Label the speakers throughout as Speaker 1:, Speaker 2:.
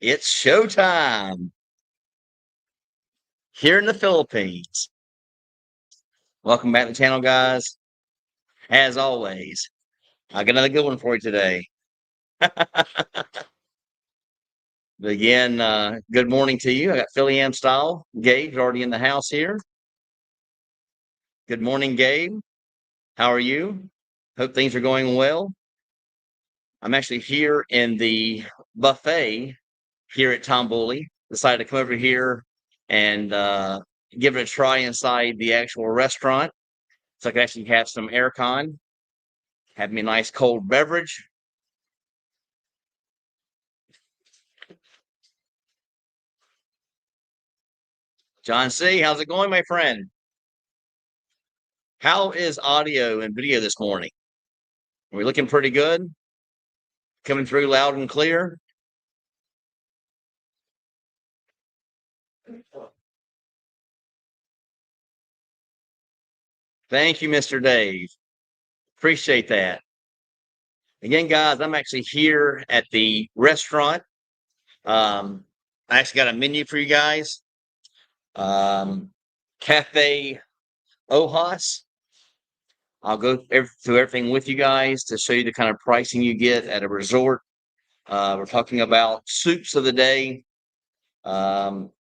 Speaker 1: It's showtime here in the Philippines. Welcome back to the channel, guys. As always, I got another good one for you today. Again, good morning to you. I got Philly Am style. Gabe's already in the house here. Good morning, Gabe. How are you? Hope things are going well. I'm actually here in the buffet here at Tambuli. Decided to come over here and give it a try inside the actual restaurant. So I could actually have some aircon, have me a nice cold beverage. John C., how's it going, my friend? How is audio and video this morning? Are we looking pretty good? Coming through loud and clear? Thank you, Mr. Dave. Appreciate that. Again, guys, I'm actually here at the restaurant. I actually got a menu for you guys. Cafe Ojas. I'll go through everything with you guys to show you the kind of pricing you get at a resort. We're talking about soups of the day. Let's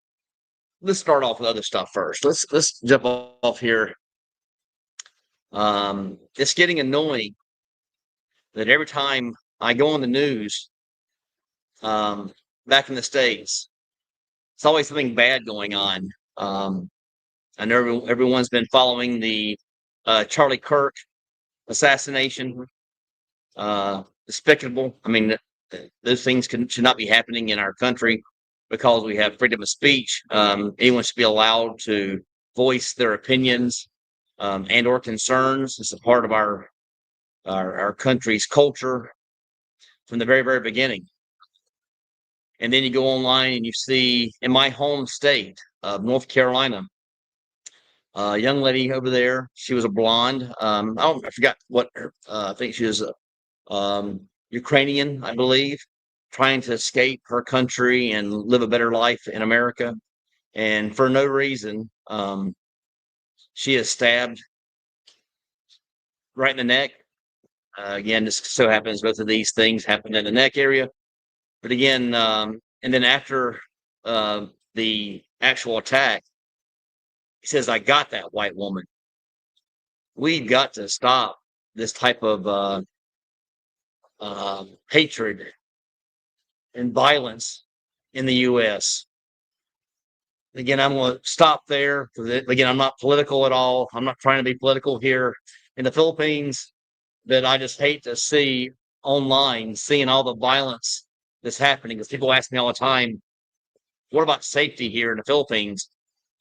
Speaker 1: start off with other stuff first. Let's jump off here. It's getting annoying that every time I go on the news, back in the States, it's always something bad going on. I know everyone's been following the Charlie Kirk assassination. Despicable. I mean, those things should not be happening in our country because we have freedom of speech. Anyone should be allowed to voice their opinions and or concerns. It's a part of our country's culture from the very, very beginning. And then you go online and you see in my home state of North Carolina, a young lady over there. She was a blonde. I forgot what I think she was Ukrainian, I believe, trying to escape her country and live a better life in America. And for no reason, she is stabbed right in the neck. Again, this so happens both of these things happened in the neck area. But again, and then after the actual attack, he says, "I got that white woman." We've got to stop this type of hatred and violence in the U.S. Again, I'm going to stop there because, again, I'm not political at all. I'm not trying to be political here in the Philippines, but I just hate to see online seeing all the violence that's happening because people ask me all the time, what about safety here in the Philippines?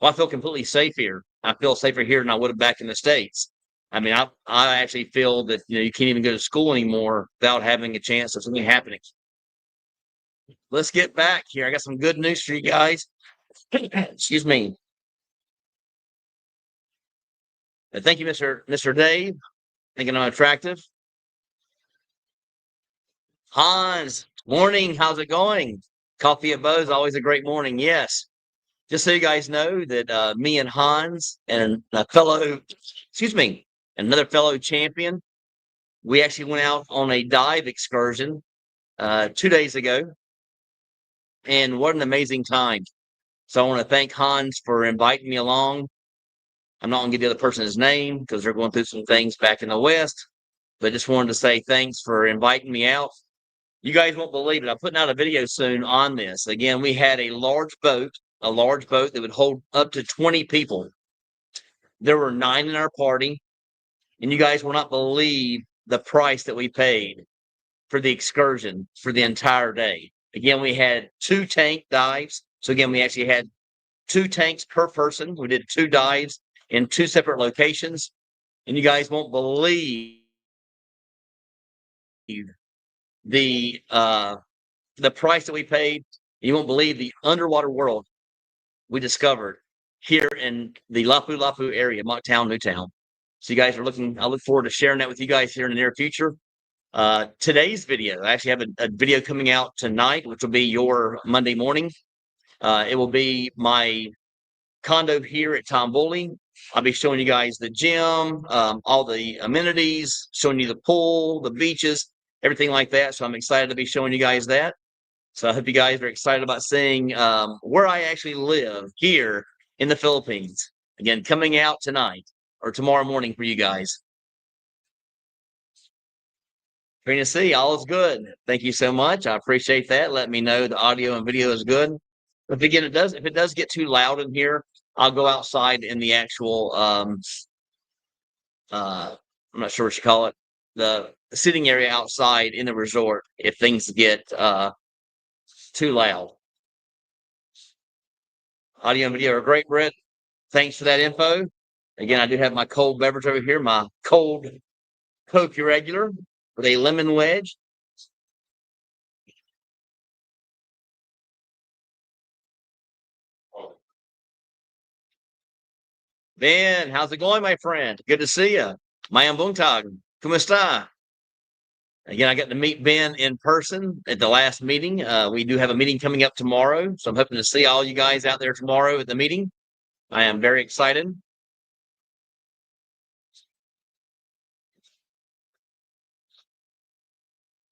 Speaker 1: Well, I feel completely safe here. I feel safer here than I would have back in the States. I mean, I actually feel that you can't even go to school anymore without having a chance of something happening. Let's get back here. I got some good news for you guys. Excuse me. Thank you, Mr. Dave. Thinking I'm attractive. Hans, morning. How's it going? Coffee at Bo's, always a great morning. Yes. Just so you guys know that me and Hans and a fellow, excuse me, another fellow champion, we actually went out on a dive excursion 2 days ago. And what an amazing time. So I want to thank Hans for inviting me along. I'm not going to give the other person his name because they're going through some things back in the West. But just wanted to say thanks for inviting me out. You guys won't believe it. I'm putting out a video soon on this. Again, we had a large boat that would hold up to 20 people. There were 9 in our party. And you guys will not believe the price that we paid for the excursion for the entire day. Again, we had 2 tank dives. So again, we actually had 2 tanks per person. We did 2 dives in 2 separate locations. And you guys won't believe the price that we paid. You won't believe the underwater world we discovered here in the Lapu-Lapu area, Mocktown, Newtown. So you guys are I look forward to sharing that with you guys here in the near future. Today's video, I actually have a video coming out tonight, which will be your Monday morning. It will be my condo here at Tambuli. I'll be showing you guys the gym, all the amenities, showing you the pool, the beaches, everything like that. So I'm excited to be showing you guys that. So I hope you guys are excited about seeing where I actually live here in the Philippines. Again, coming out tonight or tomorrow morning for you guys. Great to see. All is good. Thank you so much. I appreciate that. Let me know the audio and video is good. But again, if it does get too loud in here, I'll go outside in the actual I'm not sure what you call it, the sitting area outside in the resort if things get too loud. Audio and video are great, Brett. Thanks for that info. Again, I do have my cold beverage over here, my cold Coke Regular with a lemon wedge. Ben, how's it going, my friend? Good to see you. Mayang buntag. Kumusta? Again, I got to meet Ben in person at the last meeting. We do have a meeting coming up tomorrow, so I'm hoping to see all you guys out there tomorrow at the meeting. I am very excited.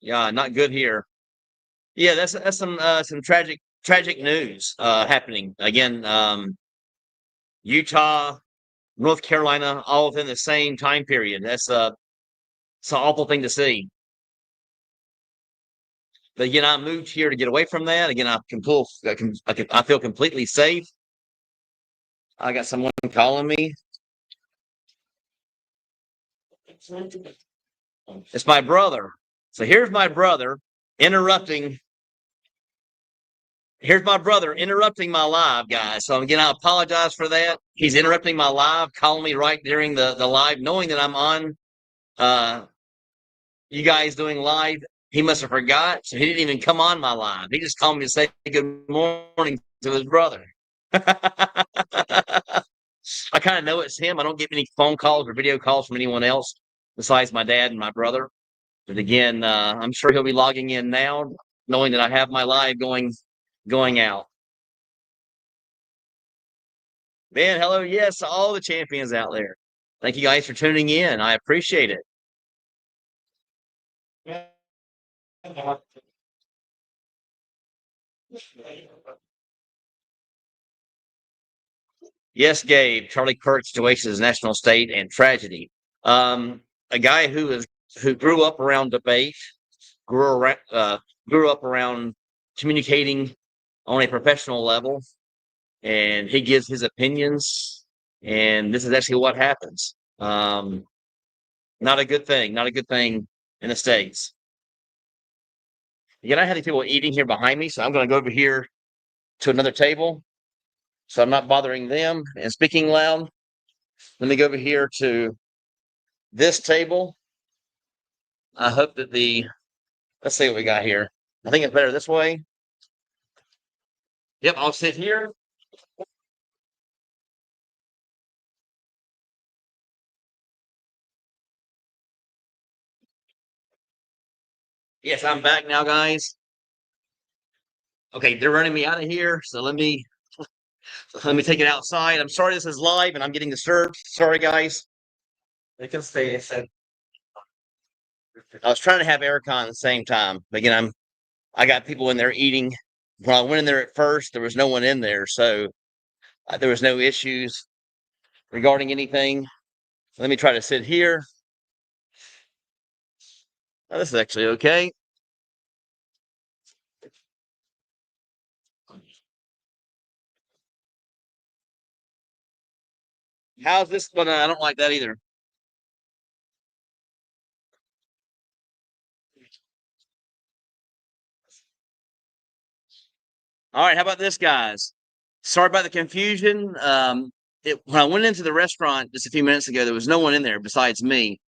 Speaker 1: Yeah, not good here. Yeah, that's some tragic news happening again. Utah, North Carolina, all within the same time period. That's it's an awful thing to see. But again, I moved here to get away from that. Again, I feel completely safe. I got someone calling me. It's my brother. So here's my brother interrupting. Here's my brother interrupting my live, guys. So again, I apologize for that. He's interrupting my live, calling me right during the live, knowing that I'm on you guys doing live. He must have forgot, so he didn't even come on my live. He just called me to say good morning to his brother. I kind of know it's him. I don't get any phone calls or video calls from anyone else besides my dad and my brother. But again, I'm sure he'll be logging in now, knowing that I have my live going out. Man, hello, yes, all the champions out there. Thank you guys for tuning in. I appreciate it. Yes, Gabe. Charlie Kirk situation is national state and tragedy. A guy who grew up around debate, grew around, grew up around communicating on a professional level, and he gives his opinions. And this is actually what happens. Not a good thing. Not a good thing in the states. Again, I have these people eating here behind me, so I'm going to go over here to another table, so I'm not bothering them and speaking loud. Let me go over here to this table. I hope that let's see what we got here. I think it's better this way. Yep, I'll sit here. Yes, I'm back now, guys. Okay, they're running me out of here, so let me take it outside. I'm sorry this is live and I'm getting disturbed. Sorry, guys. They can stay. I was trying to have aircon at the same time. But again, I got people in there eating. When I went in there at first, there was no one in there, so there was no issues regarding anything. Let me try to sit here. Oh, this is actually okay. How's this one? I don't like that either. All right, how about this, guys? Sorry about the confusion. When I went into the restaurant just a few minutes ago, there was no one in there besides me.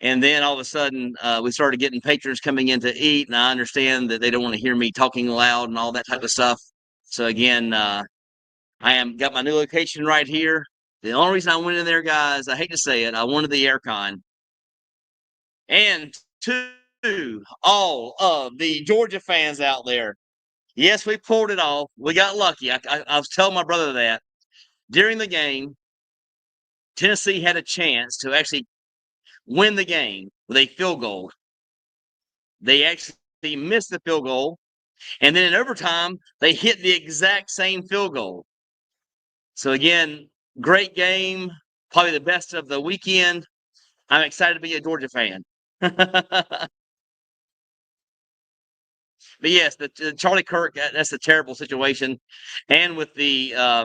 Speaker 1: And then all of a sudden, we started getting patrons coming in to eat, and I understand that they don't want to hear me talking loud and all that type of stuff. So again, I am got my new location right here. The only reason I went in there, guys, I hate to say it, I wanted the aircon. And two, all of the Georgia fans out there. Yes, we pulled it off. We got lucky. I was telling my brother that during the game, Tennessee had a chance to actually win the game with a field goal. They actually missed the field goal, and then in overtime, they hit the exact same field goal. So again, great game, probably the best of the weekend. I'm excited to be a Georgia fan. But yes, the Charlie Kirk, that's a terrible situation. And with the, I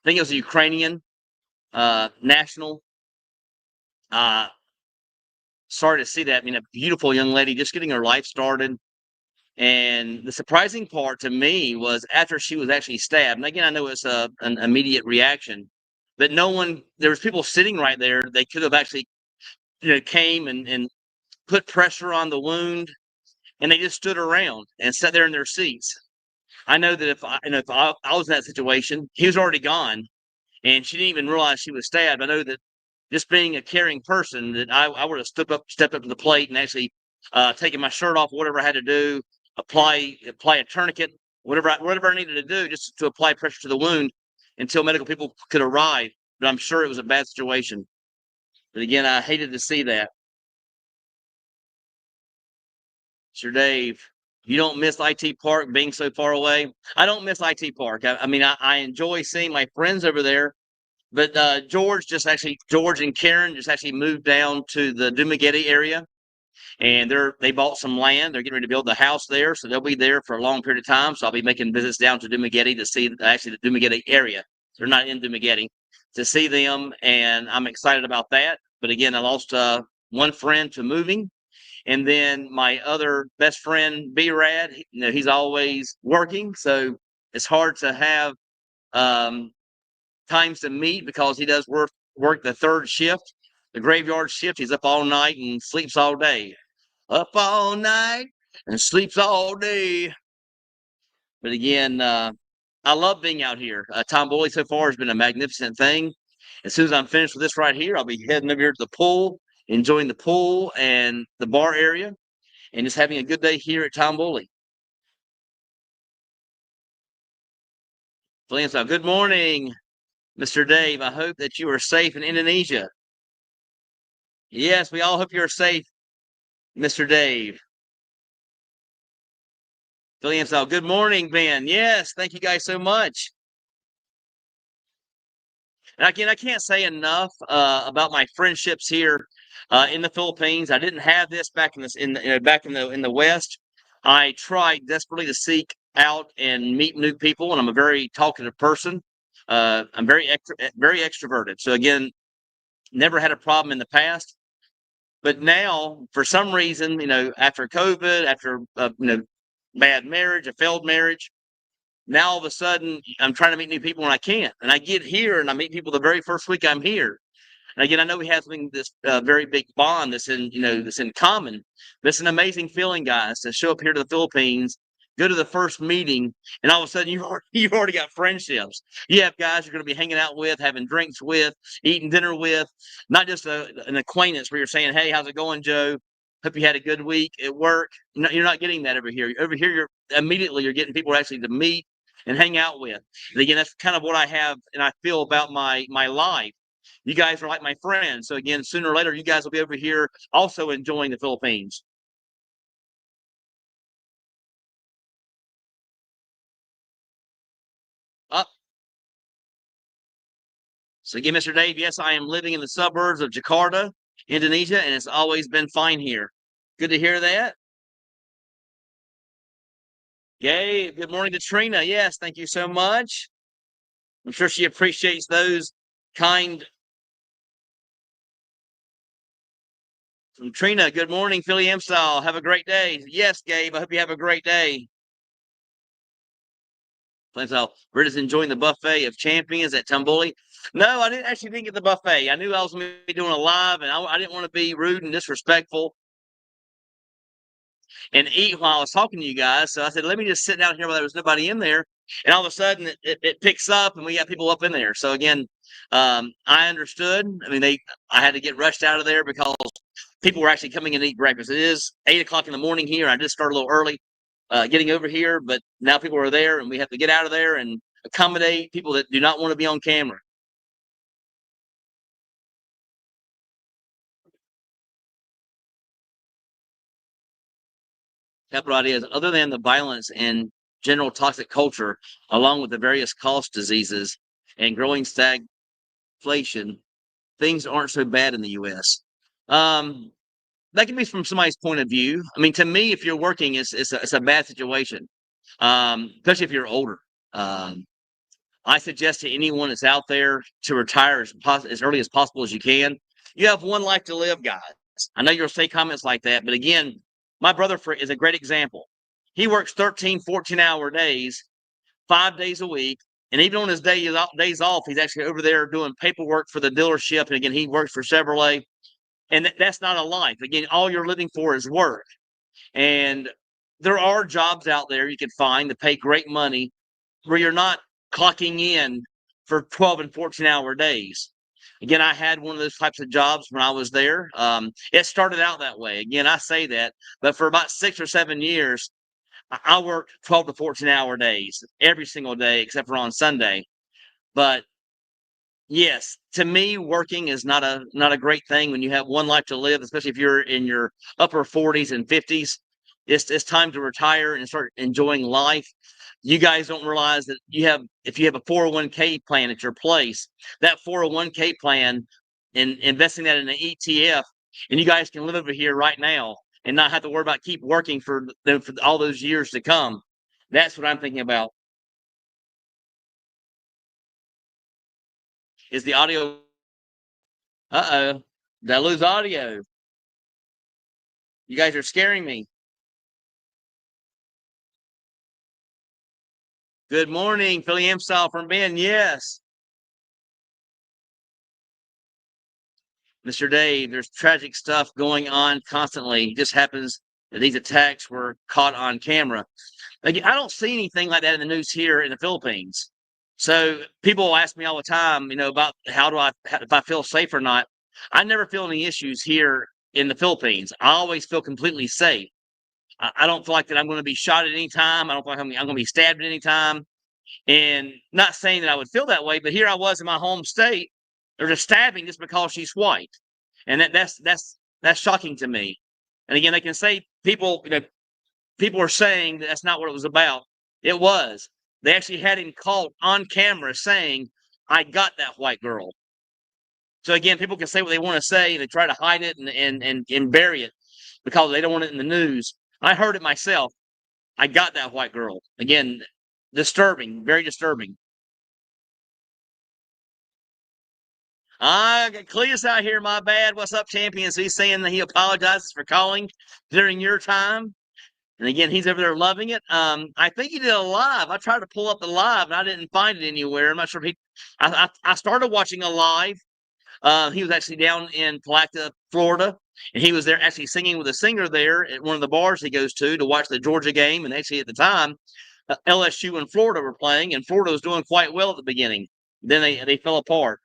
Speaker 1: think it was a Ukrainian national. Sorry to see that. I mean, a beautiful young lady just getting her life started. And the surprising part to me was after she was actually stabbed. And again, I know it's an immediate reaction, but no one, there was people sitting right there. They could have actually, came and put pressure on the wound, and they just stood around and sat there in their seats. I know that if I was in that situation, he was already gone, and she didn't even realize she was stabbed. I know that just being a caring person, that I would have stepped up to the plate and actually taken my shirt off, whatever I had to do, apply a tourniquet, whatever I needed to do, just to apply pressure to the wound until medical people could arrive. But I'm sure it was a bad situation. But again, I hated to see that. Sir Dave, you don't miss IT Park being so far away? I don't miss IT Park. I mean, I enjoy seeing my friends over there. But George and Karen just actually moved down to the Dumagetti area, and they bought some land. They're getting ready to build the house there, so they'll be there for a long period of time. So I'll be making visits down to Dumagetti to see actually the Dumagetti area. They're not in Dumagetti, to see them, and I'm excited about that. But again, I lost one friend to moving, and then my other best friend, B-Rad, he's always working, so it's hard to have um, times to meet because he does work the third shift, the graveyard shift. He's up all night and sleeps all day. Up all night and sleeps all day. But again, I love being out here. Tambuli so far has been a magnificent thing. As soon as I'm finished with this right here, I'll be heading over here to the pool, enjoying the pool and the bar area, and just having a good day here at Tambuli. Good morning, Mr. Dave. I hope that you are safe in Indonesia. Yes, we all hope you're safe, Mr. Dave. Good morning, Ben. Yes, thank you guys so much. And again, I can't say enough about my friendships here in the Philippines. I didn't have this back in the West. I tried desperately to seek out and meet new people, and I'm a very talkative person. I'm very extroverted. So again, never had a problem in the past. But now, for some reason, after COVID, after bad marriage, a failed marriage, now all of a sudden I'm trying to meet new people and I can't. And I get here and I meet people the very first week I'm here. And again, I know we have this very big bond that's in common. But it's an amazing feeling, guys, to show up here to the Philippines, go to the first meeting, and all of a sudden you've already got friendships. You have guys you're going to be hanging out with, having drinks with, eating dinner with, not just an acquaintance where you're saying, "Hey, how's it going, Joe? Hope you had a good week at work." No, you're not getting that over here. Over here, you're getting people actually to meet and hang out with. And again, that's kind of what I have and I feel about my life. You guys are like my friends. So again, sooner or later, you guys will be over here also enjoying the Philippines. Uh, so again, Mr. Dave, yes, I am living in the suburbs of Jakarta, Indonesia, and it's always been fine here. Good to hear that. Yay. Good morning to Trina. Yes, thank you so much. I'm sure she appreciates those kind. From Trina, good morning, Philly Amstyle. Have a great day. Yes, Gabe, I hope you have a great day. We're just enjoying the buffet of champions at Tambuli. No, I didn't actually think of the buffet. I knew I was going to be doing a live, and I didn't want to be rude and disrespectful and eat while I was talking to you guys. So I said, let me just sit down here while there was nobody in there. And all of a sudden, it picks up, and we got people up in there. So again, I understood. I mean, I had to get rushed out of there because people were actually coming in to eat breakfast. It is 8 o'clock in the morning here. I just started a little early getting over here, but now people are there, and we have to get out of there and accommodate people that do not want to be on camera. Capital ideas, other than the violence and general toxic culture, along with the various cost diseases and growing stagflation, things aren't so bad in the U.S. Um, that can be from somebody's point of view. I mean, to me, if you're working, it's a bad situation, especially if you're older. Um, I suggest to anyone that's out there to retire as early as possible as you can. You have one life to live, guys. I know you'll say comments like that, but again, my brother is a great example. He works 13, 14-hour days, 5 days a week. And even on his days off, he's actually over there doing paperwork for the dealership. And again, he works for Chevrolet. And that's not a life. Again, all you're living for is work. And there are jobs out there you can find that pay great money where you're not clocking in for 12 and 14-hour days. Again, I had one of those types of jobs when I was there. It started out that way. Again, I say that, but for about 6 or 7 years, I worked 12 to 14-hour days every single day except for on Sunday. But yes, to me, working is not a great thing when you have one life to live, especially if you're in your upper 40s and 50s. It's time to retire and start enjoying life. You guys don't realize that if you have a 401k plan at your place, that 401k plan and investing that in an ETF, and you guys can live over here right now and not have to worry about keep working for all those years to come. That's what I'm thinking about. Is the audio? Uh-oh. Did I lose audio? You guys are scaring me. Good morning, Philly Amstyle from Ben. Yes. Mr. Dave, there's tragic stuff going on constantly. It just happens that these attacks were caught on camera. Again, I don't see anything like that in the news here in the Philippines. So people ask me all the time, about if I feel safe or not. I never feel any issues here in the Philippines. I always feel completely safe. I don't feel like that I'm going to be shot at any time. I don't feel like I'm going to be stabbed at any time. And not saying that I would feel that way, but here I was in my home state. There's a stabbing just because she's white, and that's shocking to me. And again, they can say people are saying that's not what it was about. It was. They actually had him caught on camera saying, "I got that white girl." So again, people can say what they want to say, and they try to hide it and bury it because they don't want it in the news. I heard it myself. I got that white girl. Again, disturbing, very disturbing. Cleus out here, my bad. What's up, champions? He's saying that he apologizes for calling during your time. And again, he's over there loving it. I think he did a live. I tried to pull up the live and I didn't find it anywhere. I'm not sure if I started watching a live. He was actually down in Palatka, Florida, and he was there actually singing with a singer there at one of the bars he goes to watch the Georgia game. And actually, at the time, LSU and Florida were playing, and Florida was doing quite well at the beginning. Then they fell apart.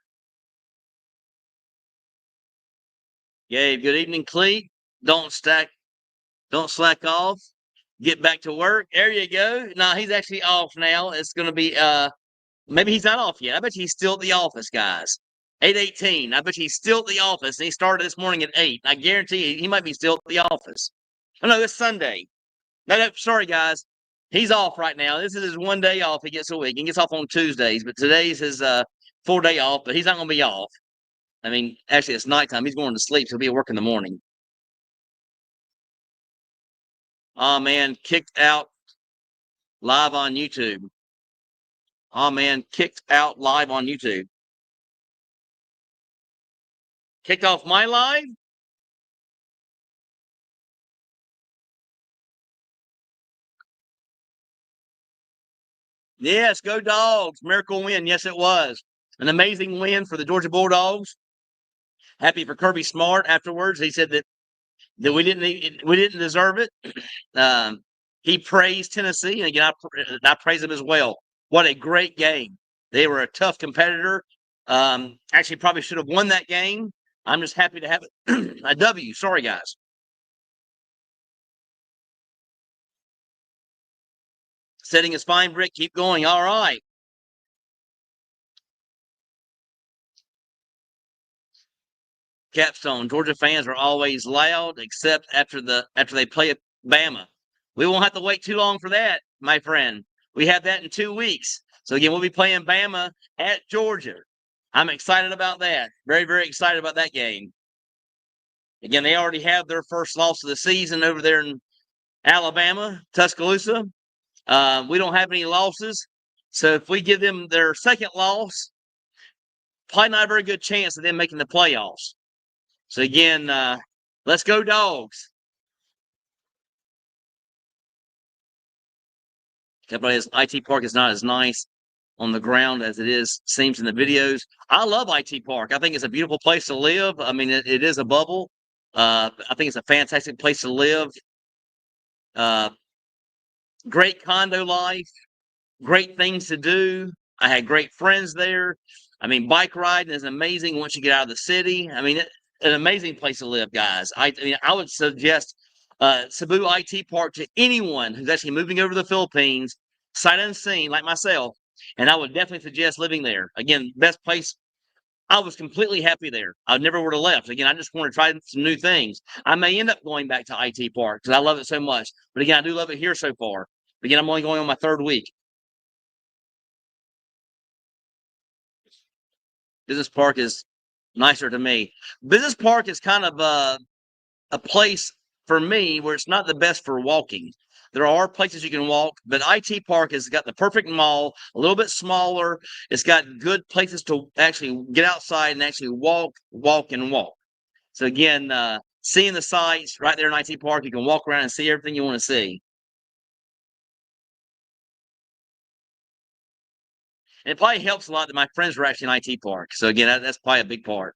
Speaker 1: Gabe, good evening, Cleet. Don't stack, don't slack off. Get back to work. There you go. No, he's actually off now. It's going to be maybe he's not off yet. I bet you he's still at the office, guys. 8:18. I bet you he's still at the office. And he started this morning at 8. I guarantee you he might be still at the office. Oh no, it's Sunday. No, sorry guys. He's off right now. This is his one day off he gets a week. He gets off on Tuesdays, but today's his 4-day off, but he's not gonna be off. I mean, actually it's nighttime. He's going to sleep, so he'll be at work in the morning. Oh man, kicked out live on YouTube. Oh man, kicked out live on YouTube. Kicked off my live? Yes, go Dogs. Miracle win. Yes, it was. An amazing win for the Georgia Bulldogs. Happy for Kirby Smart afterwards. He said that we didn't deserve it. He praised Tennessee, and again, I praise him as well. What a great game! They were a tough competitor. Actually, probably should have won that game, I'm just happy to have it. A W. Sorry, guys. Setting is fine, Brick. Keep going. All right. Capstone. Georgia fans are always loud, except after they play Bama. We won't have to wait too long for that, my friend. We have that in 2 weeks. So again, we'll be playing Bama at Georgia. I'm excited about that. Very, very excited about that game. Again, they already have their first loss of the season over there in Alabama, Tuscaloosa. We don't have any losses. So if we give them their second loss, probably not a very good chance of them making the playoffs. So again, let's go Dogs. Everybody's IT Park is not as nice on the ground as it seems in the videos. I love IT Park. I think it's a beautiful place to live. I mean, it is a bubble. I think it's a fantastic place to live. Great condo life, great things to do. I had great friends there. I mean, bike riding is amazing once you get out of the city. I mean, an amazing place to live, guys. I mean, I would suggest Cebu IT Park to anyone who's actually moving over to the Philippines, sight unseen, like myself. And I would definitely suggest living there. Again, best place. I was completely happy there. I never would have left. Again, I just want to try some new things. I may end up going back to IT Park because I love it so much. But again, I do love it here so far. But again, I'm only going on my third week. Business Park is nicer to me. Business Park is kind of a place for me where it's not the best for walking. There are places you can walk, but IT Park has got the perfect mall, a little bit smaller. It's got good places to actually get outside and actually walk. So again, seeing the sights right there in IT Park, you can walk around and see everything you want to see. And it probably helps a lot that my friends were actually in IT Park. So again, that's probably a big part.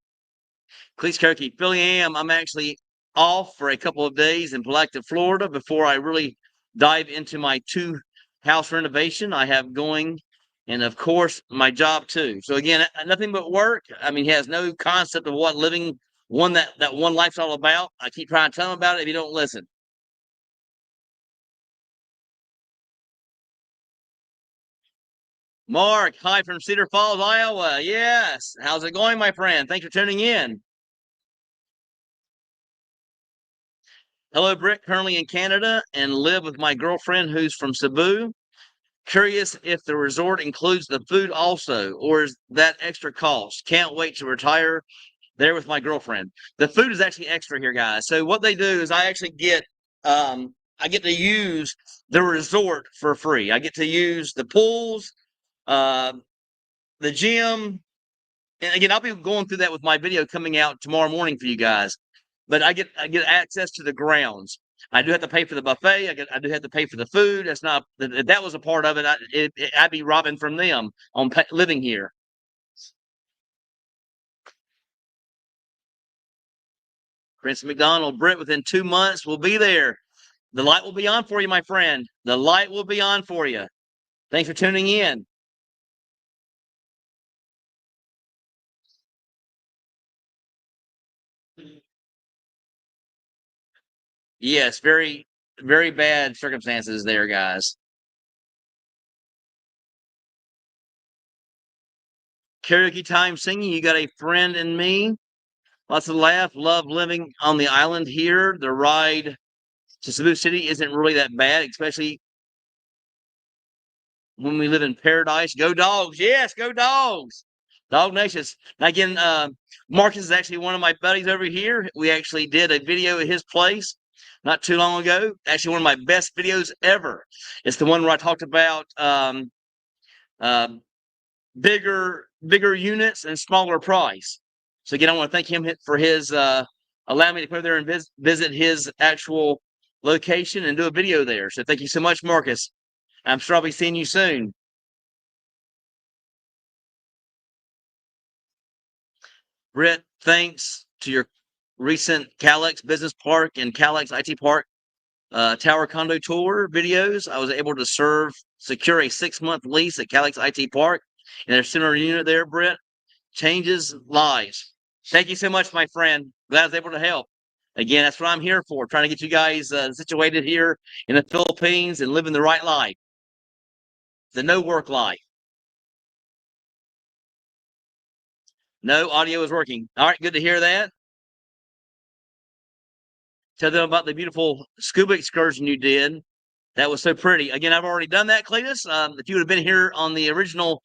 Speaker 1: Cleese Cherokee, Philly am. I'm actually off for a couple of days in Palatka, Florida before I really dive into my 2-house renovation I have going. And of course, my job too. So again, nothing but work. I mean, he has no concept of what living that one life's all about. I keep trying to tell him about it if you don't listen. Mark, hi from Cedar Falls, Iowa. Yes. How's it going, my friend? Thanks for tuning in. Hello, Britt. Currently in Canada and live with my girlfriend who's from Cebu. Curious if the resort includes the food also, or is that extra cost? Can't wait to retire there with my girlfriend. The food is actually extra here, guys. So what they do is I actually I get to use the resort for free. I get to use the pools, uh, the gym, and again, I'll be going through that with my video coming out tomorrow morning for you guys. But I get access to the grounds. I do have to pay for the buffet. I do have to pay for the food. That's not if that was a part of it. I'd be robbing from them on living here. Prince McDonald, Britt, within 2 months, we'll be there. The light will be on for you, my friend. The light will be on for you. Thanks for tuning in. Yes, very, very bad circumstances there, guys. Karaoke time singing. You got a friend in me. Lots of laugh. Love living on the island here. The ride to Cebu City isn't really that bad, especially when we live in paradise. Go Dogs. Yes, go Dogs. Dog Nations. Now, again, Marcus is actually one of my buddies over here. We actually did a video at his place not too long ago. Actually, one of my best videos ever. It's the one where I talked about uh, bigger units and smaller price. So again, I want to thank him for his allowing me to come there and visit his actual location and do a video there. So thank you so much, Marcus. I'm sure I'll be seeing you soon. Britt, thanks to your recent Calex Business Park and Calex IT Park tower condo tour videos, I was able to secure a 6-month lease at Calex IT Park in their center unit there, Britt. Changes lives. Thank you so much, my friend. Glad I was able to help. Again, that's what I'm here for, trying to get you guys situated here in the Philippines and living the right life, the no work life. No, audio is working. All right, good to hear that. Tell them about the beautiful scuba excursion you did. That was so pretty. Again, I've already done that, Cletus. If you would have been here on the original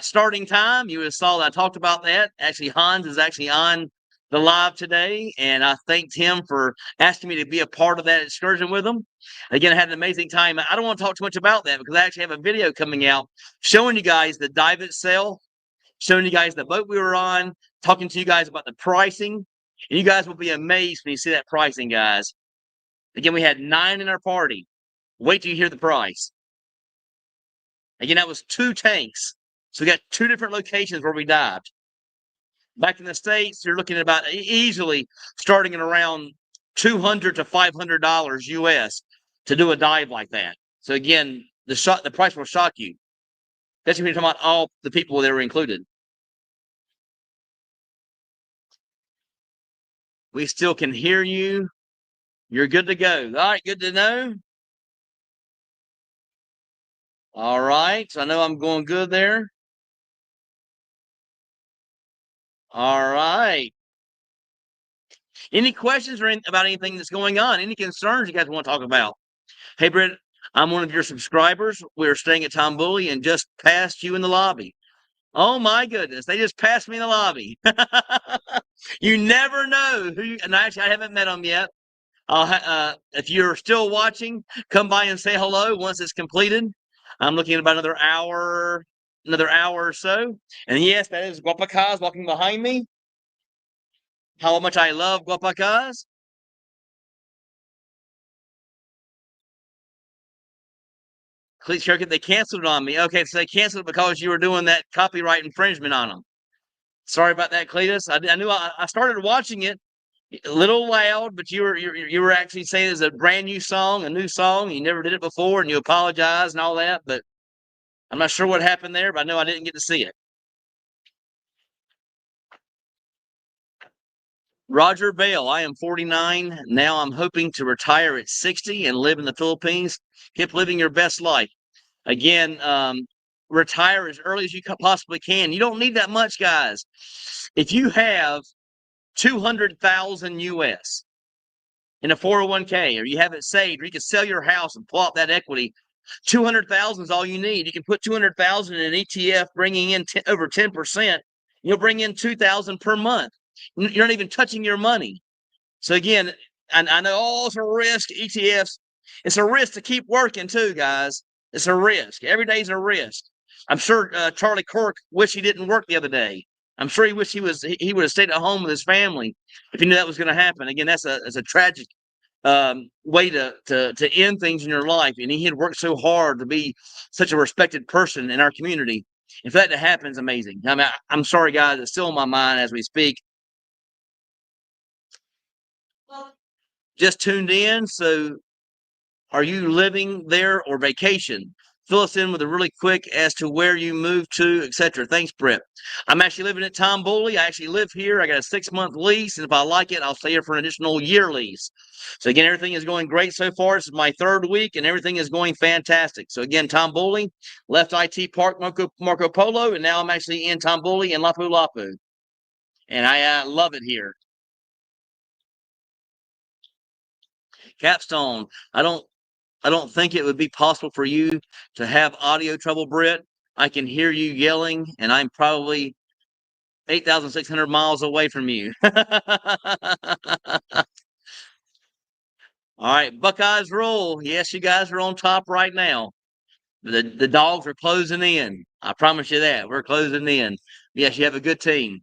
Speaker 1: starting time, you would have saw that I talked about that. Actually, Hans is actually on the live today, and I thanked him for asking me to be a part of that excursion with him. Again, I had an amazing time. I don't want to talk too much about that because I actually have a video coming out showing you guys the dive itself, showing you guys the boat we were on, talking to you guys about the pricing. And you guys will be amazed when you see that pricing, guys. Again, we had 9 in our party. Wait till you hear the price. Again, that was 2 tanks. So we got 2 different locations where we dived. Back in the States, you're looking at about easily starting at around $200 to $500 US to do a dive like that. So again, the price will shock you. Especially when you're talking about all the people that were included. We still can hear you. You're good to go. All right, good to know. All right, so I know I'm going good there. All right. Any questions or about anything that's going on? Any concerns you guys want to talk about? Hey, Britt, I'm one of your subscribers. We're staying at Tambuli and just passed you in the lobby. Oh my goodness, they just passed me in the lobby. You never know who. And actually, I haven't met them yet. If you're still watching, come by and say hello once it's completed. I'm looking at about another hour or so. And yes, that is Guapacaz walking behind me. How much I love Guapacaz. Cleat Circuit, they canceled it on me. Okay, so they canceled it because you were doing that copyright infringement on them. Sorry about that, Cletus. I knew I started watching it a little loud, but you were actually saying it's a brand new song, a new song. You never did it before, and you apologize and all that. But I'm not sure what happened there, but I know I didn't get to see it. Roger Bale, I am 49. Now I'm hoping to retire at 60 and live in the Philippines. Keep living your best life. Again, retire as early as you possibly can. You don't need that much, guys. If you have 200,000 US in a 401k, or you have it saved, or you can sell your house and pull out that equity, 200,000 is all you need. You can put 200,000 in an ETF, bringing in over 10%. You'll bring in 2,000 per month. You're not even touching your money. So again, I know all it's a risk. ETFs, it's a risk to keep working too, guys. It's a risk. Every day's a risk. I'm sure Charlie Kirk wished he didn't work the other day. I'm sure he wished he would have stayed at home with his family if he knew that was going to happen. Again, that's a tragic way to end things in your life. And he had worked so hard to be such a respected person in our community. If that happens, amazing. I mean, I'm sorry, guys. It's still in my mind as we speak. Just tuned in. So are you living there or vacation? Fill us in with a really quick as to where you moved to, etc. Thanks, Brett. I'm actually living at Tambuli. I actually live here. I got a 6-month lease, and if I like it, I'll stay here for an additional year lease. So again, everything is going great so far. This is my 3rd week, and everything is going fantastic. So again, Tambuli, left IT Park Marco Polo, and now I'm actually in Tambuli and Lapu-Lapu, and I love it here. Capstone, I don't think it would be possible for you to have audio trouble, Britt. I can hear you yelling, and I'm probably 8,600 miles away from you. All right, Buckeyes roll. Yes, you guys are on top right now. The dogs are closing in. I promise you that. We're closing in. Yes, you have a good team.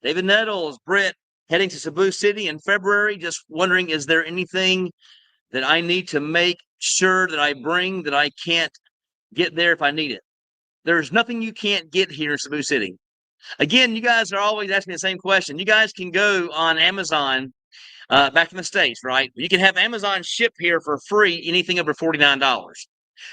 Speaker 1: David Nettles, Britt, heading to Cebu City in February. Just wondering, is there anything that I need to make sure that I bring that I can't get there if I need it? There's nothing you can't get here in Cebu City. Again, you guys are always asking the same question. You guys can go on Amazon back in the States, right? You can have Amazon ship here for free anything over $49.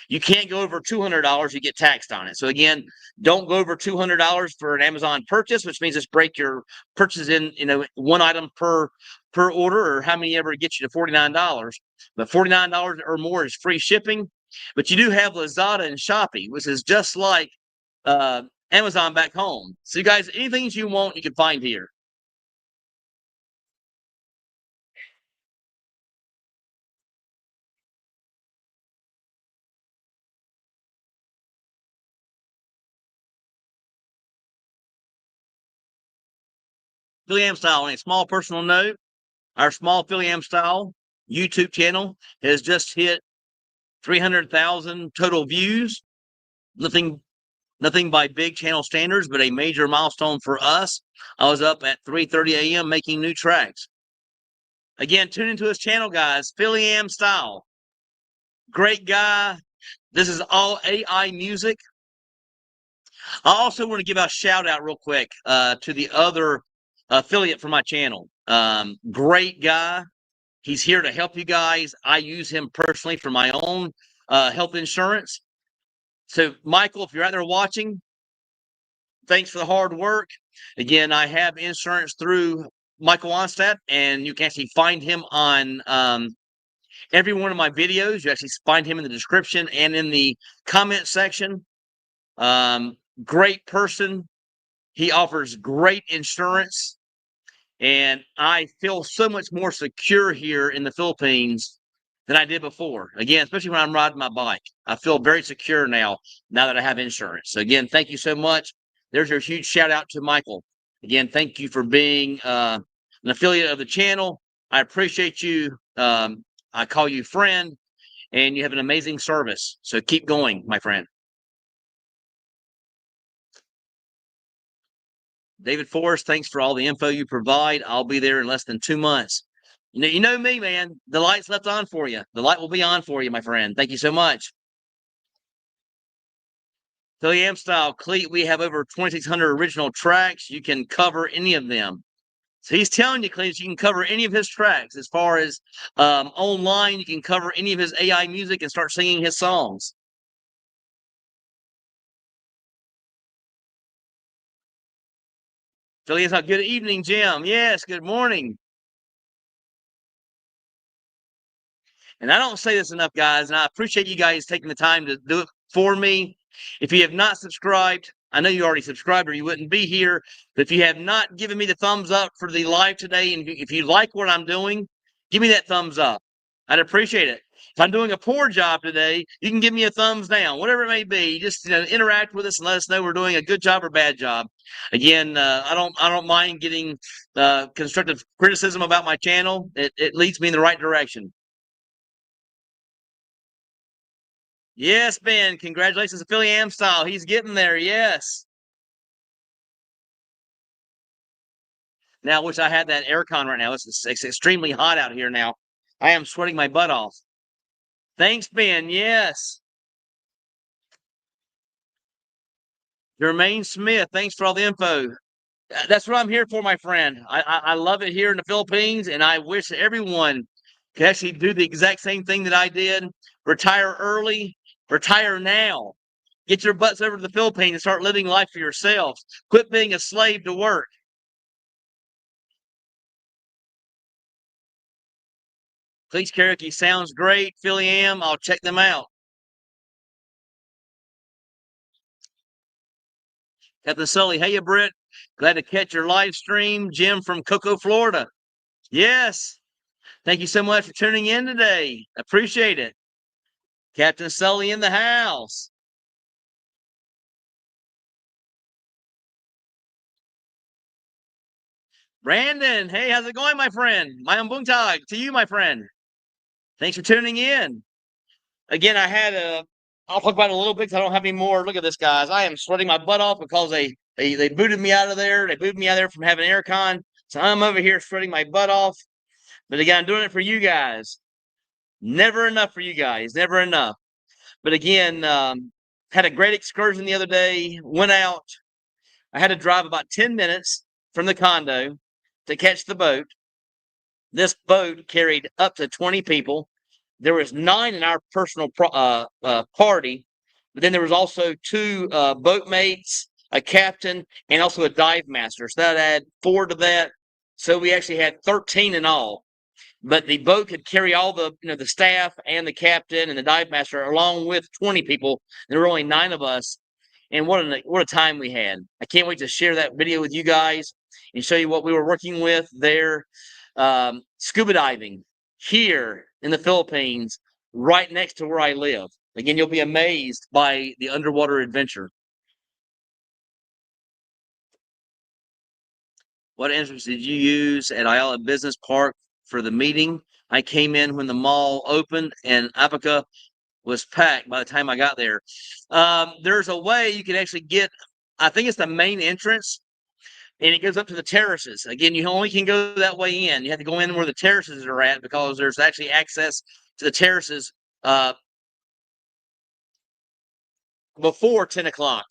Speaker 1: You can't go over $200, you get taxed on it. So again, don't go over $200 for an Amazon purchase, which means just break your purchase in, one item per order, or how many ever gets you to $49. But $49 or more is free shipping. But you do have Lazada and Shopee, which is just like Amazon back home. So you guys, anything you want, you can find here. Philly Am Style. On a small personal note, our small Philly Am Style YouTube channel has just hit 300,000 total views. Nothing by big channel standards, but a major milestone for us. I was up at 3:30 a.m. making new tracks. Again, tune into his channel, guys. Philly Am Style. Great guy. This is all AI music. I also want to give a shout out real quick to the other affiliate for my channel. Great guy. He's here to help you guys. I use him personally for my own health insurance. So, Michael, if you're out there watching, thanks for the hard work. Again, I have insurance through Michael Onstadt, and you can actually find him on every one of my videos. You actually find him in the description and in the comment section. Great person. He offers great insurance, and I feel so much more secure here in the Philippines than I did before. Again, especially when I'm riding my bike. I feel very secure now that I have insurance. So again, thank you so much. There's a huge shout out to Michael. Again, thank you for being an affiliate of the channel. I appreciate you. I call you friend, and you have an amazing service. So keep going, my friend. David Forrest, thanks for all the info you provide. I'll be there in less than 2 months. You know me, man. The light's left on for you. The light will be on for you, my friend. Thank you so much. Philly Am Style, Cleat, we have over 2,600 original tracks. You can cover any of them. So he's telling you, Cleat, you can cover any of his tracks. As far as online, you can cover any of his AI music and start singing his songs. Philly Am Style, good evening, Jim. Yes, good morning. And I don't say this enough, guys, and I appreciate you guys taking the time to do it for me. If you have not subscribed, I know you already subscribed or you wouldn't be here. But if you have not given me the thumbs up for the live today, and if you like what I'm doing, give me that thumbs up. I'd appreciate it. If I'm doing a poor job today, you can give me a thumbs down, whatever it may be. Just interact with us and let us know we're doing a good job or bad job. Again, I don't mind getting constructive criticism about my channel. It leads me in the right direction. Yes, Ben. Congratulations to Philly Am Style. He's getting there. Yes. Now, I wish I had that aircon right now. It's extremely hot out here now. I am sweating my butt off. Thanks, Ben. Yes. Jermaine Smith. Thanks for all the info. That's what I'm here for, my friend. I love it here in the Philippines, and I wish everyone could actually do the exact same thing that I did. Retire early. Retire now. Get your butts over to the Philippines and start living life for yourselves. Quit being a slave to work. Please, karaoke sounds great. Philly Am. I'll check them out. Captain Sully. Hey, Britt. Glad to catch your live stream. Jim from Cocoa, Florida. Yes. Thank you so much for tuning in today. Appreciate it. Captain Sully in the house. Brandon. Hey, how's it going, my friend? My buntag to you, my friend. Thanks for tuning in. Again, I'll talk about it a little bit because I don't have any more. Look at this, guys. I am sweating my butt off because they booted me out of there. They booted me out of there from having aircon. So I'm over here sweating my butt off. But again, I'm doing it for you guys. Never enough for you guys. Never enough. But again, had a great excursion the other day. Went out. I had to drive about 10 minutes from the condo to catch the boat. This boat carried up to 20 people. There was 9 in our personal party, but then there was also 2 boatmates, a captain, and also a dive master. So that add 4 to that. So we actually had 13 in all. But the boat could carry all the the staff and the captain and the dive master along with 20 people. There were only 9 of us, and what a time we had! I can't wait to share that video with you guys and show you what we were working with there. Scuba diving here in the Philippines, right next to where I live. Again, you'll be amazed by the underwater adventure. What entrance did you use at Ayala Business Park for the meeting? I came in when the mall opened and Apica was packed by the time I got there. There's a way you can actually get, I think it's the main entrance, and it goes up to the terraces. Again, you only can go that way in. You have to go in where the terraces are at because there's actually access to the terraces before 10 o'clock.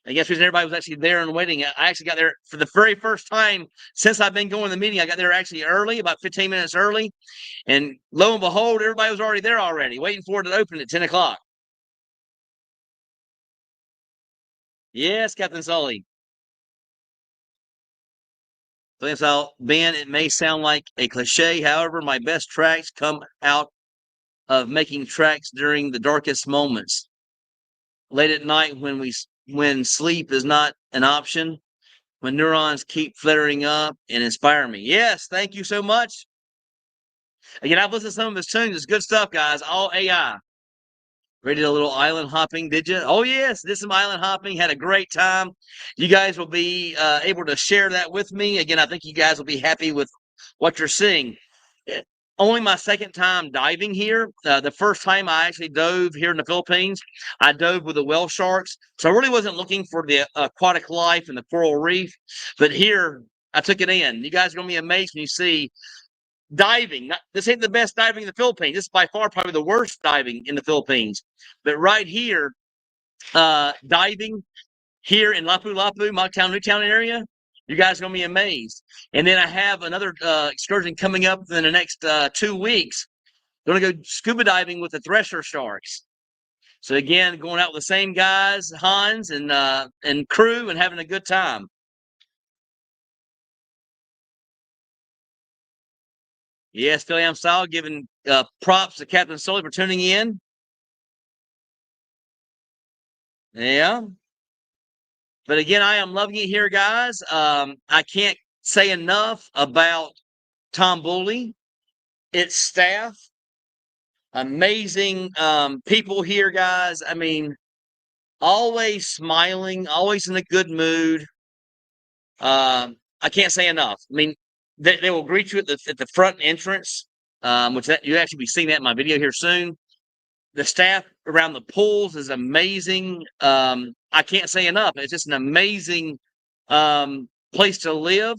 Speaker 1: I guess reason everybody was actually there and waiting. I actually got there for the very first time since I've been going to the meeting. I got there actually early, about 15 minutes early. And lo and behold, everybody was already there already, waiting for it to open at 10 o'clock. Yes, Captain Sully. Ben, it may sound like a cliche. However, my best tracks come out of making tracks during the darkest moments. Late at night when sleep is not an option, when neurons keep flaring up and inspire me. Yes, thank you so much. Again, I've listened to some of his tunes. It's good stuff, guys. All AI. Ready a little island hopping, did you? Oh, yes. Did some island hopping. Had a great time. You guys will be able to share that with me. Again, I think you guys will be happy with what you're seeing. Only my second time diving here. The first time I actually dove here in the Philippines, I dove with the whale sharks. So I really wasn't looking for the aquatic life and the coral reef. But here, I took it in. You guys are going to be amazed when you see diving. This ain't the best diving in the Philippines. This is by far probably the worst diving in the Philippines. But right here, diving here in Lapu-Lapu, Mocktown, Newtown area, you guys are going to be amazed. And then I have another excursion coming up in the next 2 weeks. Going to go scuba diving with the thresher sharks. So again, going out with the same guys, Hans and crew, and having a good time. Yes, Philly, I'm style giving props to Captain Sully for tuning in. Yeah. But again, I am loving it here, guys. I can't say enough about Tambuli, its staff, amazing people here, guys. I mean, always smiling, always in a good mood. I can't say enough. I mean, they will greet you at the front entrance, which you actually be seeing that in my video here soon. The staff around the pools is amazing. I can't say enough. It's just an amazing place to live.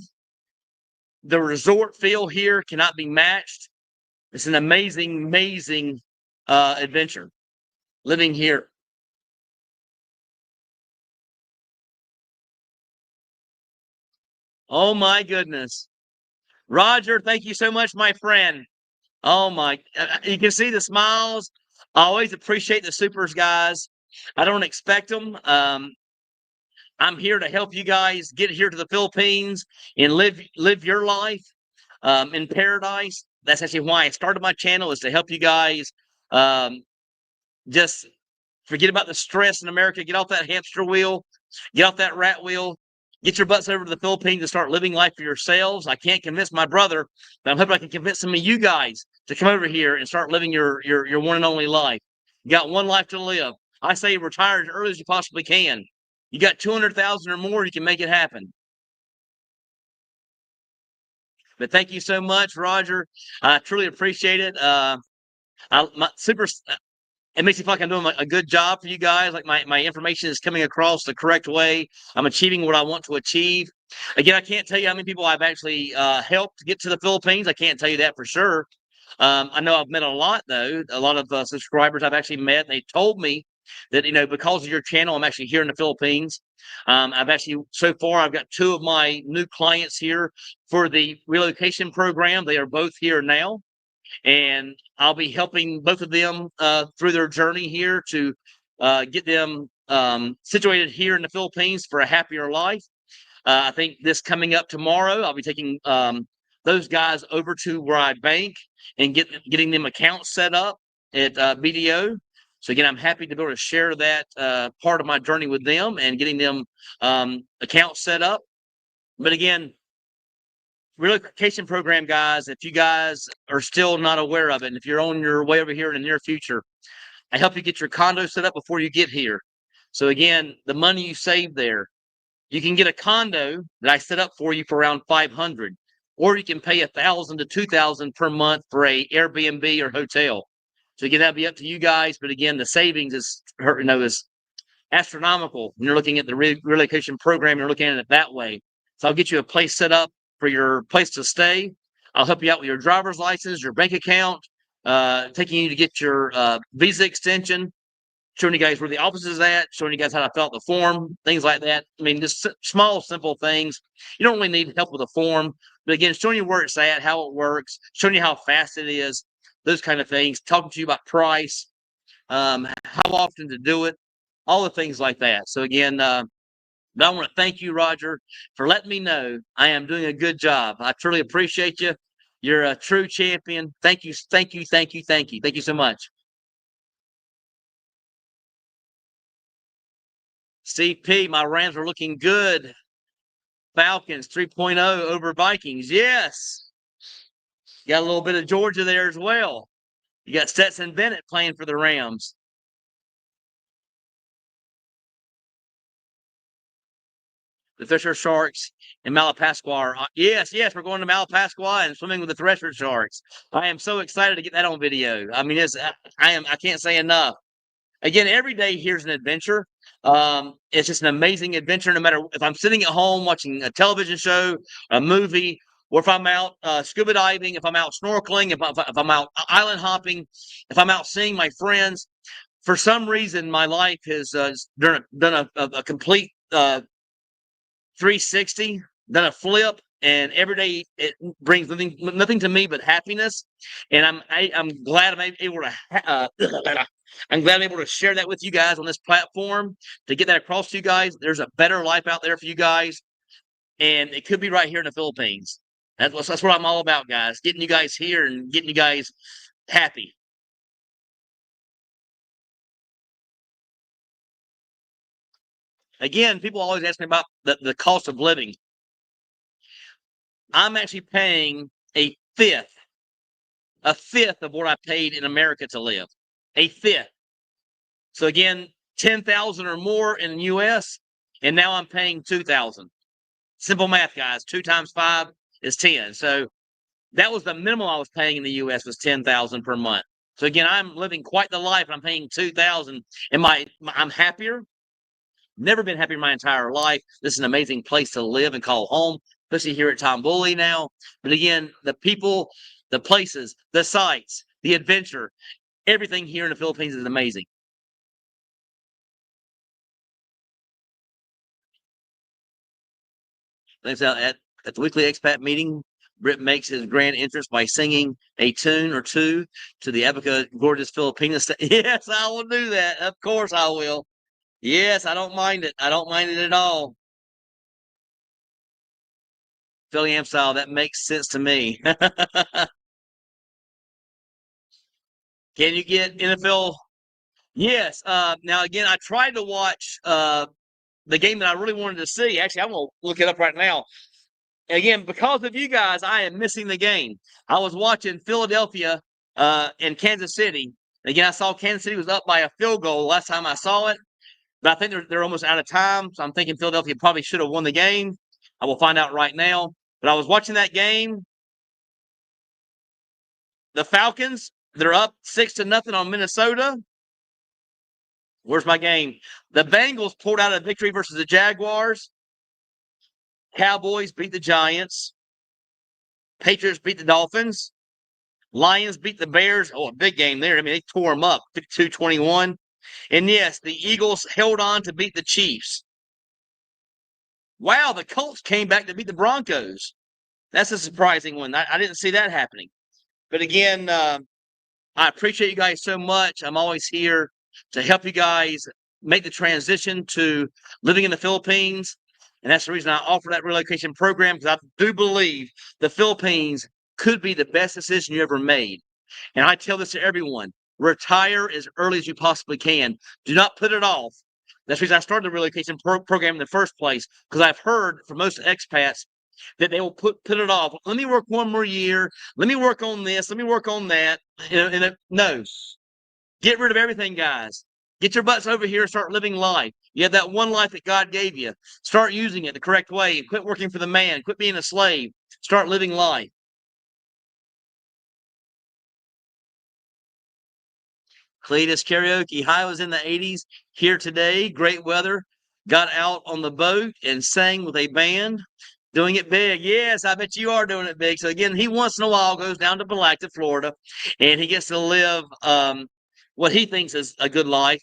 Speaker 1: The resort feel here cannot be matched. It's an amazing, amazing adventure living here. Oh my goodness. Roger, thank you so much, my friend. Oh my, you can see the smiles. I always appreciate the supers, guys. I don't expect them. I'm here to help you guys get here to the Philippines and live your life in paradise. That's actually why I started my channel, is to help you guys just forget about the stress in America. Get off that hamster wheel. Get off that rat wheel. Get your butts over to the Philippines and start living life for yourselves. I can't convince my brother, but I'm hoping I can convince some of you guys to come over here and start living your one and only life. You got one life to live. I say retire as early as you possibly can. You got 200,000 or more, you can make it happen. But thank you so much, Roger. I truly appreciate it. It makes me feel like I'm doing a good job for you guys. Like my information is coming across the correct way. I'm achieving what I want to achieve. Again, I can't tell you how many people I've actually helped get to the Philippines. I can't tell you that for sure. I know I've met a lot, though. A lot of subscribers I've actually met. They told me that, because of your channel, I'm actually here in the Philippines. So far, I've got 2 of my new clients here for the relocation program. They are both here now, and I'll be helping both of them through their journey here to get them situated here in the Philippines for a happier life. I think this coming up tomorrow, I'll be taking those guys over to where I bank and getting them accounts set up at BDO. So again, I'm happy to be able to share that part of my journey with them and getting them accounts set up. But again, relocation program, guys, if you guys are still not aware of it, and if you're on your way over here in the near future, I help you get your condo set up before you get here. So again, the money you save there, you can get a condo that I set up for you for around $500, or you can pay $1,000 to $2,000 per month for a Airbnb or hotel. So again, that'll be up to you guys. But again, the savings is astronomical when you're looking at the relocation program. You're looking at it that way. So I'll get you a place set up for your place to stay. I'll help you out with your driver's license, your bank account, taking you to get your visa extension, showing you guys where the office is at, showing you guys how to fill out the form, things like that. I mean, just small, simple things. You don't really need help with the form, but again, showing you where it's at, how it works, showing you how fast it is, those kind of things, talking to you about price, how often to do it, all the things like that. So again, but I want to thank you, Roger, for letting me know I am doing a good job. I truly appreciate you. You're a true champion. Thank you, thank you, thank you, thank you. Thank you so much. CP, my Rams are looking good. Falcons 3.0 over Vikings. Yes. You got a little bit of Georgia there as well. You got Stetson Bennett playing for the Rams. The Fisher Sharks and Malapascua. Yes, we're going to Malapascua and swimming with the Thresher Sharks. I am so excited to get that on video. I mean, I can't say enough. Again, every day here's an adventure. It's just an amazing adventure. No matter if I'm sitting at home watching a television show, a movie, or if I'm out scuba diving, if I'm out snorkeling, if I'm out island hopping, if I'm out seeing my friends. For some reason, my life has done a complete 360, done a flip, and every day it brings nothing to me but happiness. And I'm glad I'm able to I'm glad I'm able to share that with you guys on this platform to get that across to you guys. There's a better life out there for you guys, and it could be right here in the Philippines. That's what I'm all about, guys. Getting you guys here and getting you guys happy. Again, people always ask me about the cost of living. I'm actually paying a fifth of what I paid in America to live. A fifth. So again, 10,000 or more in the US, and now I'm paying 2,000. Simple math, guys. 2 times 5 is 10. So that was the minimum I was paying in the US was 10,000 per month. So again, I'm living quite the life, and I'm paying 2,000, and I'm happier. Never been happier in my entire life. This is an amazing place to live and call home, especially here at Tambuli now. But again, the people, the places, the sights, the adventure, everything here in the Philippines is amazing. Thanks out at the weekly expat meeting. Britt makes his grand entrance by singing a tune or two to the Abaca Gorgeous Filipinas. Yes, I will do that. Of course I will. Yes, I don't mind it. I don't mind it at all. Philly Amp style, that makes sense to me. Can you get NFL? Yes. Now, again, I tried to watch the game that I really wanted to see. Actually, I'm going to look it up right now. Again, because of you guys, I am missing the game. I was watching Philadelphia and Kansas City. Again, I saw Kansas City was up by a field goal last time I saw it. But I think they're almost out of time. So I'm thinking Philadelphia probably should have won the game. I will find out right now. But I was watching that game. The Falcons, they're up 6-0 on Minnesota. Where's my game? The Bengals pulled out a victory versus the Jaguars. Cowboys beat the Giants. Patriots beat the Dolphins. Lions beat the Bears. Oh, a big game there. I mean, they tore them up 52-21. And yes, the Eagles held on to beat the Chiefs. Wow, the Colts came back to beat the Broncos. That's a surprising one. I didn't see that happening. But again, I appreciate you guys so much. I'm always here to help you guys make the transition to living in the Philippines. And that's the reason I offer that relocation program, because I do believe the Philippines could be the best decision you ever made. And I tell this to everyone: retire as early as you possibly can. Do not put it off. That's the reason I started the relocation program in the first place, because I've heard from most expats that they will put it off. Let me work one more year. Let me work on this. Let me work on that. No, get rid of everything, guys. Get your butts over here and start living life. You have that one life that God gave you. Start using it the correct way. Quit working for the man. Quit being a slave. Start living life. Cletus karaoke. High was in the 80s. Here today, great weather. Got out on the boat and sang with a band. Doing it big. Yes, I bet you are doing it big. So again, he once in a while goes down to Biloxi, Florida, and he gets to live what he thinks is a good life.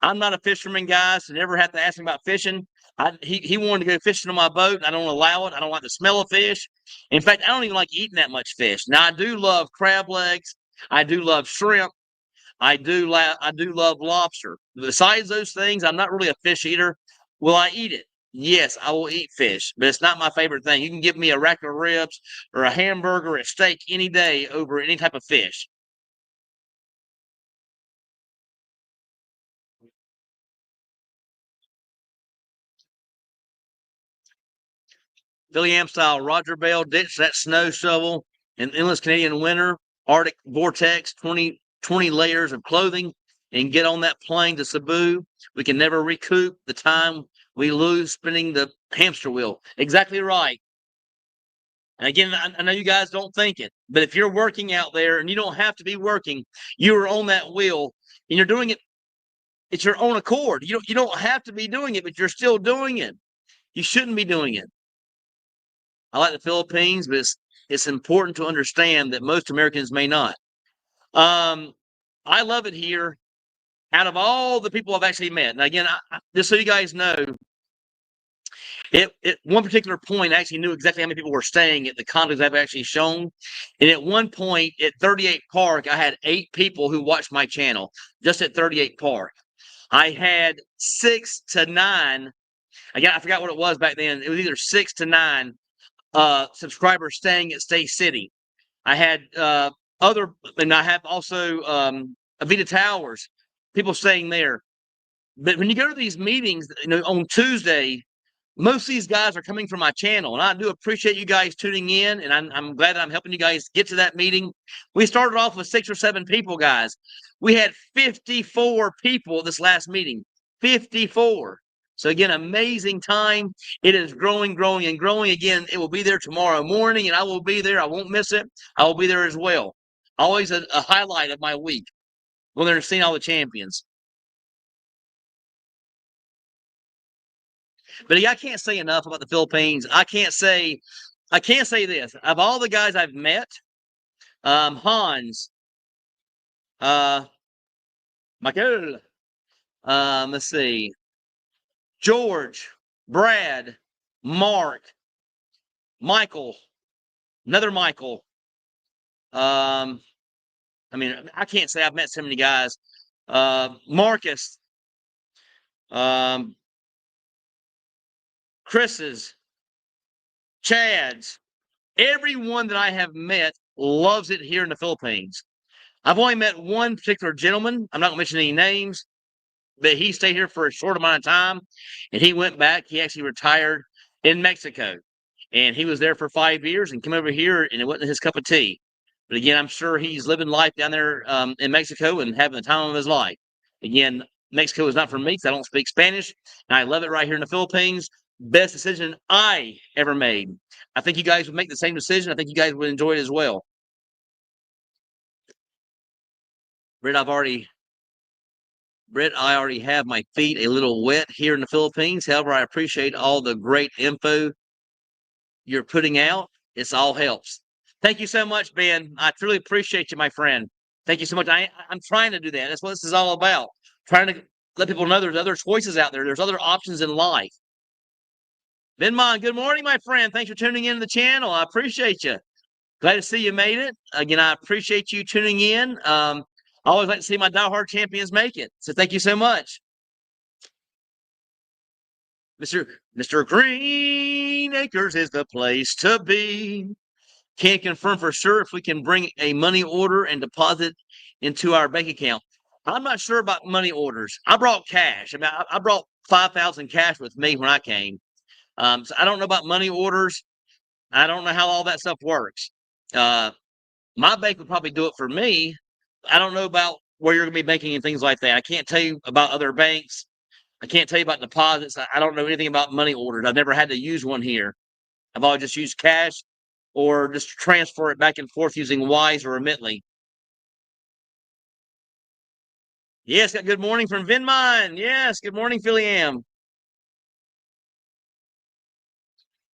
Speaker 1: I'm not a fisherman, guys, so never have to ask him about fishing. He wanted to go fishing on my boat. I don't allow it. I don't like the smell of fish. In fact, I don't even like eating that much fish. Now, I do love crab legs. I do love shrimp. I do love lobster. Besides those things, I'm not really a fish eater. Will I eat it? Yes, I will eat fish, but it's not my favorite thing. You can give me a rack of ribs or a hamburger or a steak any day over any type of fish. Philly Am style Roger Bell, ditch that snow shovel in endless Canadian winter, Arctic vortex, 20 layers of clothing, and get on that plane to Cebu. We can never recoup the time we lose spinning the hamster wheel. Exactly right. And again, I know you guys don't think it, but if you're working out there and you don't have to be working, you are on that wheel and you're doing it. It's your own accord. You don't have to be doing it, but you're still doing it. You shouldn't be doing it. I like the Philippines, but it's important to understand that most Americans may not. Um, I love it here. Out of all the people I've actually met, now again, just so you guys know, at one particular point, I actually knew exactly how many people were staying at the condos I've actually shown. And at one point at 38 Park, I had 8 people who watched my channel just at 38 Park. I had 6 to 9. Again, I forgot what it was back then. It was either 6 to 9 subscribers staying at Stay City. I had and I have also Avita Towers, people staying there. But when you go to these meetings, on Tuesday, most of these guys are coming from my channel, and I do appreciate you guys tuning in, and I'm glad that I'm helping you guys get to that meeting. We started off with 6 or 7 people, guys. We had 54 people this last meeting. 54. So again, amazing time. It is growing, growing, and growing. Again, it will be there tomorrow morning, and I will be there. I won't miss it. I will be there as well. Always a highlight of my week when they're seeing all the champions. But I can't say enough about the Philippines. I can't say this. Of all the guys I've met, Hans, uh, Michael, let's see, George, Brad, Mark, Michael, another Michael. I mean, I can't say I've met so many guys. Marcus, um, Chris's, Chad's, everyone that I have met loves it here in the Philippines. I've only met one particular gentleman. I'm not going to mention any names, but he stayed here for a short amount of time, and he went back. He actually retired in Mexico, and he was there for 5 years and came over here, and it wasn't his cup of tea. But again, I'm sure he's living life down there in Mexico and having the time of his life. Again, Mexico is not for me because I don't speak Spanish, and I love it right here in the Philippines. Best decision I ever made. I think you guys would make the same decision. I think you guys would enjoy it as well. Britt, I already have my feet a little wet here in the Philippines. However, I appreciate all the great info you're putting out. It's all helps. Thank you so much, Ben. I truly appreciate you, my friend. Thank you so much. I'm trying to do that. That's what this is all about. trying to let people know there's other choices out there. There's other options in life. Benmon, good morning, my friend. Thanks for tuning in to the channel. I appreciate you. Glad to see you made it. Again, I appreciate you tuning in. I always like to see my diehard champions make it. So thank you so much. Mr. Green Acres is the place to be. Can't confirm for sure if we can bring a money order and deposit into our bank account. I'm not sure about money orders. I brought cash. I mean, I brought 5,000 cash with me when I came. So I don't know about money orders. I don't know how all that stuff works. My bank would probably do it for me. I don't know about where you're going to be banking and things like that. I can't tell you about other banks. I can't tell you about deposits. I don't know anything about money orders. I've never had to use one here. I've always just used cash or just transfer it back and forth using Wise or Remitly. Yes, got good morning from Vinmine. Yes, good morning, Philly Am.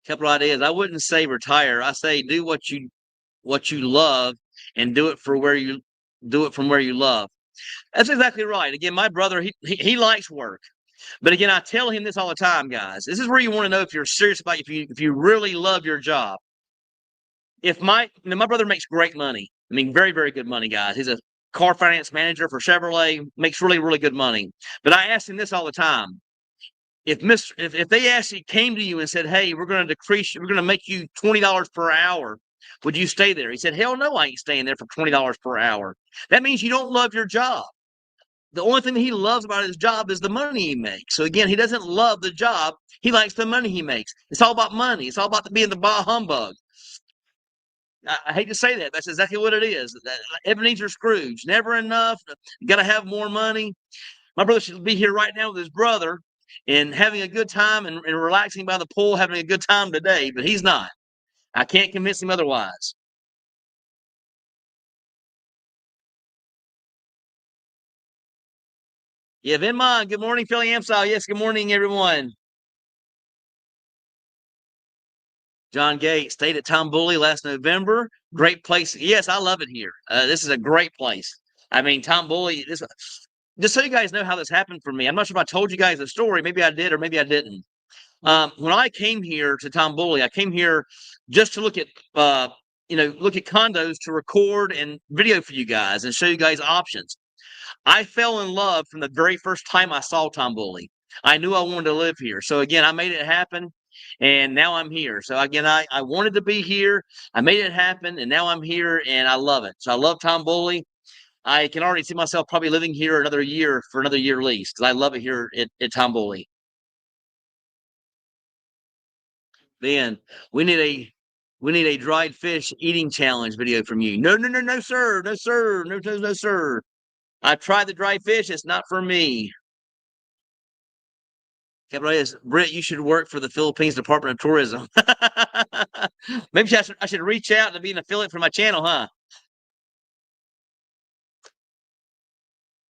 Speaker 1: Couple of ideas. I wouldn't say retire. I say do what you love and do it from where you love. That's exactly right. Again, my brother, he likes work. But again, I tell him this all the time, guys. This is where you want to know if you're serious about if you really love your job. If my brother makes great money. I mean, very, very good money, guys. He's a car finance manager for Chevrolet, makes really, really good money. But I ask him this all the time. If they actually came to you and said, hey, we're going to make you $20 per hour, would you stay there? He said, hell no, I ain't staying there for $20 per hour. That means you don't love your job. The only thing that he loves about his job is the money he makes. So again, he doesn't love the job. He likes the money he makes. It's all about money. It's all about being the bah humbug. I hate to say that. That's exactly what it is. Ebenezer Scrooge. Never enough. You got to have more money. My brother should be here right now with his brother and having a good time and relaxing by the pool, having a good time today, but he's not. I can't convince him otherwise. Yeah, Venmon, good morning, Philly Amsile. Yes, good morning, everyone. John Gates stayed at Tambuli last November. Great place. Yes, I love it here. This is a great place. I mean, Tambuli, just so you guys know how this happened for me. I'm not sure if I told you guys the story. Maybe I did or maybe I didn't. When I came here to Tambuli, I came here just to look at condos to record and video for you guys and show you guys options. I fell in love from the very first time I saw Tambuli. I knew I wanted to live here. So again, I made it happen and now I'm here. So again, I wanted to be here. I made it happen and now I'm here and I love it. So I love Tambuli. I can already see myself probably living here another year for another year lease because I love it here at Tambuli. Ben, we need a dried fish eating challenge video from you. No, no, no, no, sir. No, sir. No, no, no, sir. I tried the dried fish. It's not for me. Cabrera, Britt, you should work for the Philippines Department of Tourism. Maybe I should reach out to be an affiliate for my channel, huh?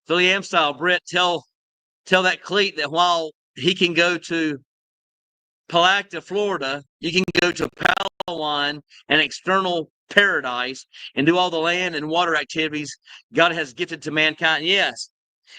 Speaker 1: Philly Am style, Britt, tell that cleat that while he can go to Palacta, Florida, you can go to Palawan, an external paradise, and do all the land and water activities God has gifted to mankind. Yes.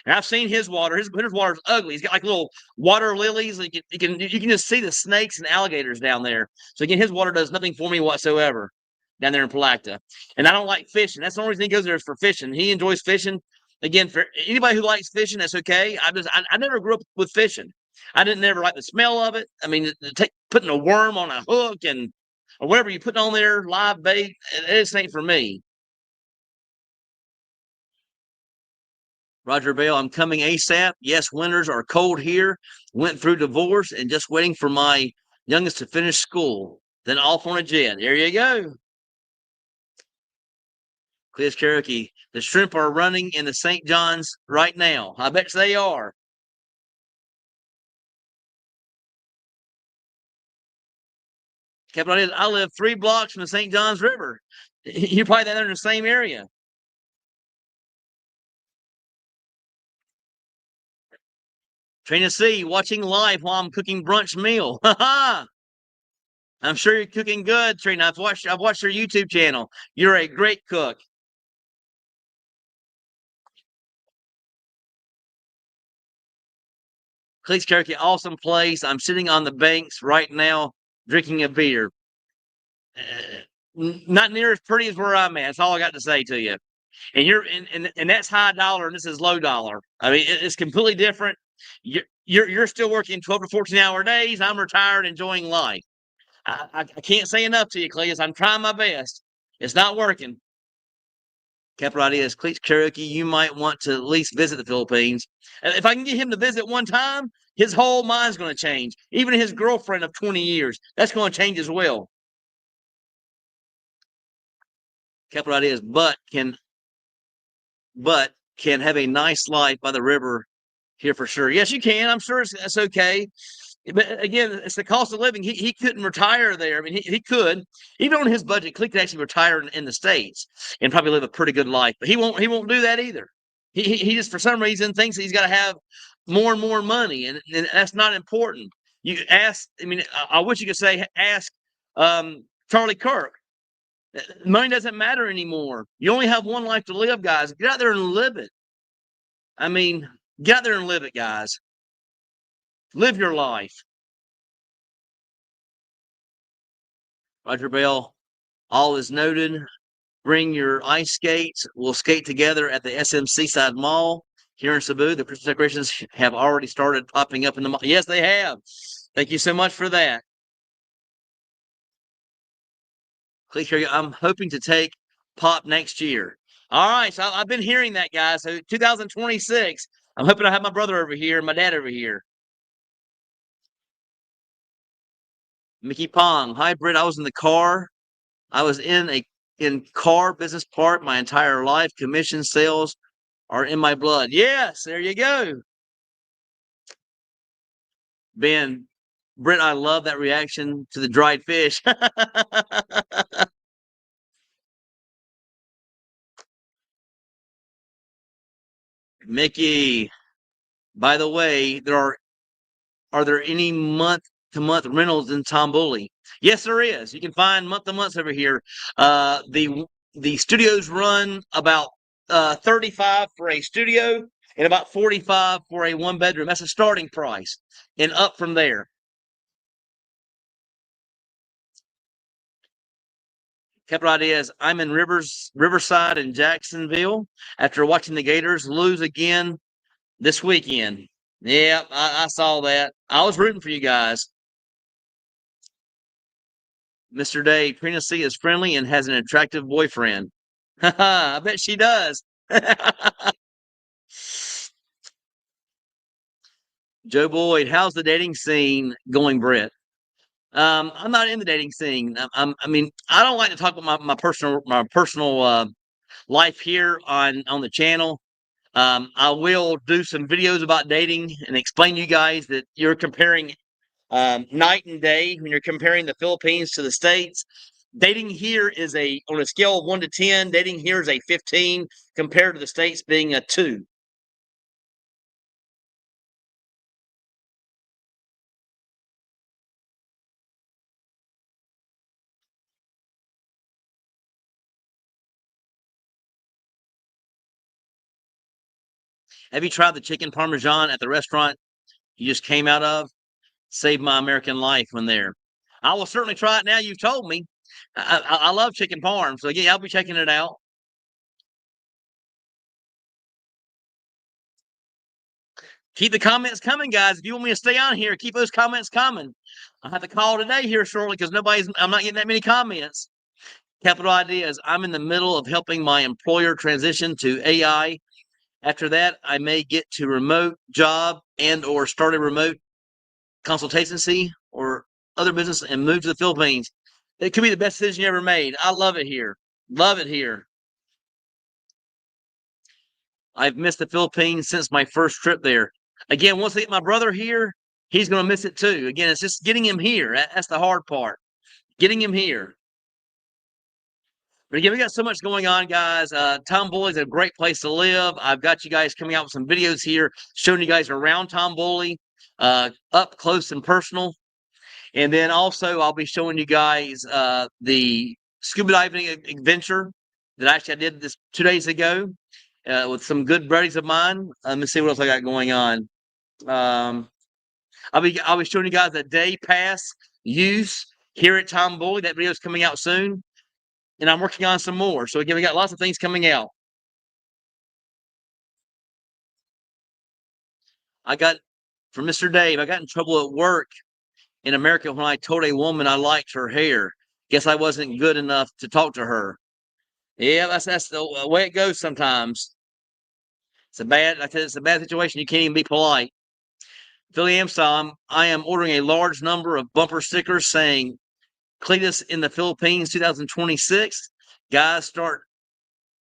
Speaker 1: And I've seen his water. His water is ugly. He's got like little water lilies. You can just see the snakes and alligators down there. So again, his water does nothing for me whatsoever down there in Palacta. And I don't like fishing. That's the only reason he goes there is for fishing. He enjoys fishing. Again, for anybody who likes fishing, that's okay. I never grew up with fishing. I didn't never like the smell of it. I mean, putting a worm on a hook or whatever you put on there, live bait, it just ain't for me. Roger Bale, I'm coming ASAP. Yes, winters are cold here. Went through divorce and just waiting for my youngest to finish school. Then off on a jet. There you go. Clears Cherokee. The shrimp are running in the St. John's right now. I bet they are. Capital, I live 3 blocks from the St. John's River. You're probably there in the same area. Tennessee, watching live while I'm cooking brunch meal. I'm sure you're cooking good, Trina. I've watched your YouTube channel. You're a great cook. Cleats Karaoke, awesome place. I'm sitting on the banks right now drinking a beer. Not near as pretty as where I'm at. That's all I got to say to you. And and that's high dollar, and this is low dollar. I mean, it's completely different. You're still working 12 to 14-hour days. I'm retired, enjoying life. I can't say enough to you, Cletus. I'm trying my best. It's not working. Capital Ideas, Cleats Karaoke, you might want to at least visit the Philippines. If I can get him to visit one time, his whole mind's going to change. Even his girlfriend of 20 years, that's going to change as well. Capital Ideas, but can have a nice life by the river here for sure. Yes, you can. I'm sure it's okay. But again, it's the cost of living. He couldn't retire there. I mean, he could, even on his budget, Click could actually retire in the States and probably live a pretty good life. But he won't do that either. He just for some reason thinks he's got to have more and more money, and that's not important. You ask. I mean, I wish you could say ask Charlie Kirk. Money doesn't matter anymore. You only have one life to live, guys. Get out there and live it. I mean, get out there and live it, guys. Live your life. Roger Bell, all is noted. Bring your ice skates. We'll skate together at the SM Seaside Mall here in Cebu. The Christmas decorations have already started popping up in the mall. Yes, they have. Thank you so much for that. Click here. I'm hoping to take Pop next year. All right. So I've been hearing that, guys. So 2026, I'm hoping I have my brother over here and my dad over here. Mickey Pong. Hi, Britt. I was in the car. I was in car business part my entire life. Commission sales are in my blood. Yes, there you go. Ben, Britt, I love that reaction to the dried fish. Mickey, by the way, are there any month-to-month rentals in Tambuli? Yes, there is. You can find month-to-months over here. The studios run about 35 for a studio and about 45 for a one bedroom. That's a starting price, and up from there. Capital Ideas. I'm in Riverside and Jacksonville after watching the Gators lose again this weekend. Yeah, I saw that. I was rooting for you guys. Mr. Day, Trina C is friendly and has an attractive boyfriend. I bet she does. Joe Boyd, how's the dating scene going, Brett? I'm not in the dating scene. I mean, I don't like to talk about my personal life here on the channel. I will do some videos about dating and explain to you guys that you're comparing night and day when you're comparing the Philippines to the States. Dating here is on a scale of 1 to 10, dating here is a 15 compared to the States being a 2. Have you tried the chicken parmesan at the restaurant you just came out of? Saved my American life when there. I will certainly try it now. You've told me. I love chicken parm, so yeah, I'll be checking it out. Keep the comments coming, guys. If you want me to stay on here, keep those comments coming. I have to call today here shortly because I'm not getting that many comments. Capital Ideas. I'm in the middle of helping my employer transition to AI. After that, I may get to remote job and or start a remote consultancy or other business and move to the Philippines. It could be the best decision you ever made. I love it here. Love it here. I've missed the Philippines since my first trip there. Again, once I get my brother here, he's going to miss it too. Again, it's just getting him here. That's the hard part. Getting him here. But again, we got so much going on, guys. Tambuli is a great place to live. I've got you guys coming out with some videos here showing you guys around Tambuli, up close and personal. And then also, I'll be showing you guys the scuba diving adventure that actually I did this 2 days ago with some good buddies of mine. Let me see what else I got going on. I'll be showing you guys a day pass use here at Tambuli. That video is coming out soon, and I'm working on some more. So again, we got lots of things coming out. I got from Mr. Dave. I got in trouble at work in America when I told a woman I liked her hair. Guess I wasn't good enough to talk to her. Yeah, that's the way it goes sometimes. It's a bad situation. You can't even be polite. Philly Amstom, I am ordering a large number of bumper stickers saying Cletus in the Philippines 2026. Guys, start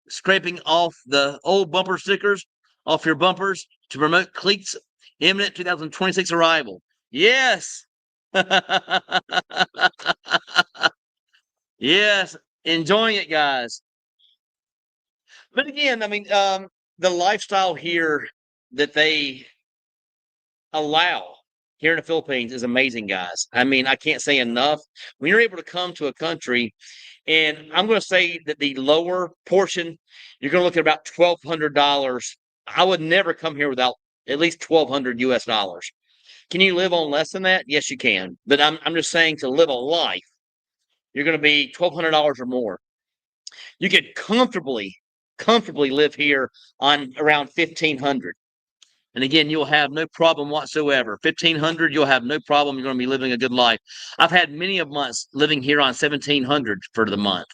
Speaker 1: scraping off the old bumper stickers off your bumpers to promote Cleats' imminent 2026 arrival. Yes. Yes. Enjoying it, guys. But again, I mean, the lifestyle here that they allow here in the Philippines is amazing, guys. I mean, I can't say enough. When you're able to come to a country, and I'm going to say that the lower portion, you're going to look at about $1,200. I would never come here without at least 1,200 US dollars. Can you live on less than that? Yes, you can. But I'm just saying to live a life, you're going to be $1,200 or more. You could comfortably live here on around 1,500. And again, you'll have no problem whatsoever. 1,500, you'll have no problem. You're going to be living a good life. I've had many of months living here on 1,700 for the month.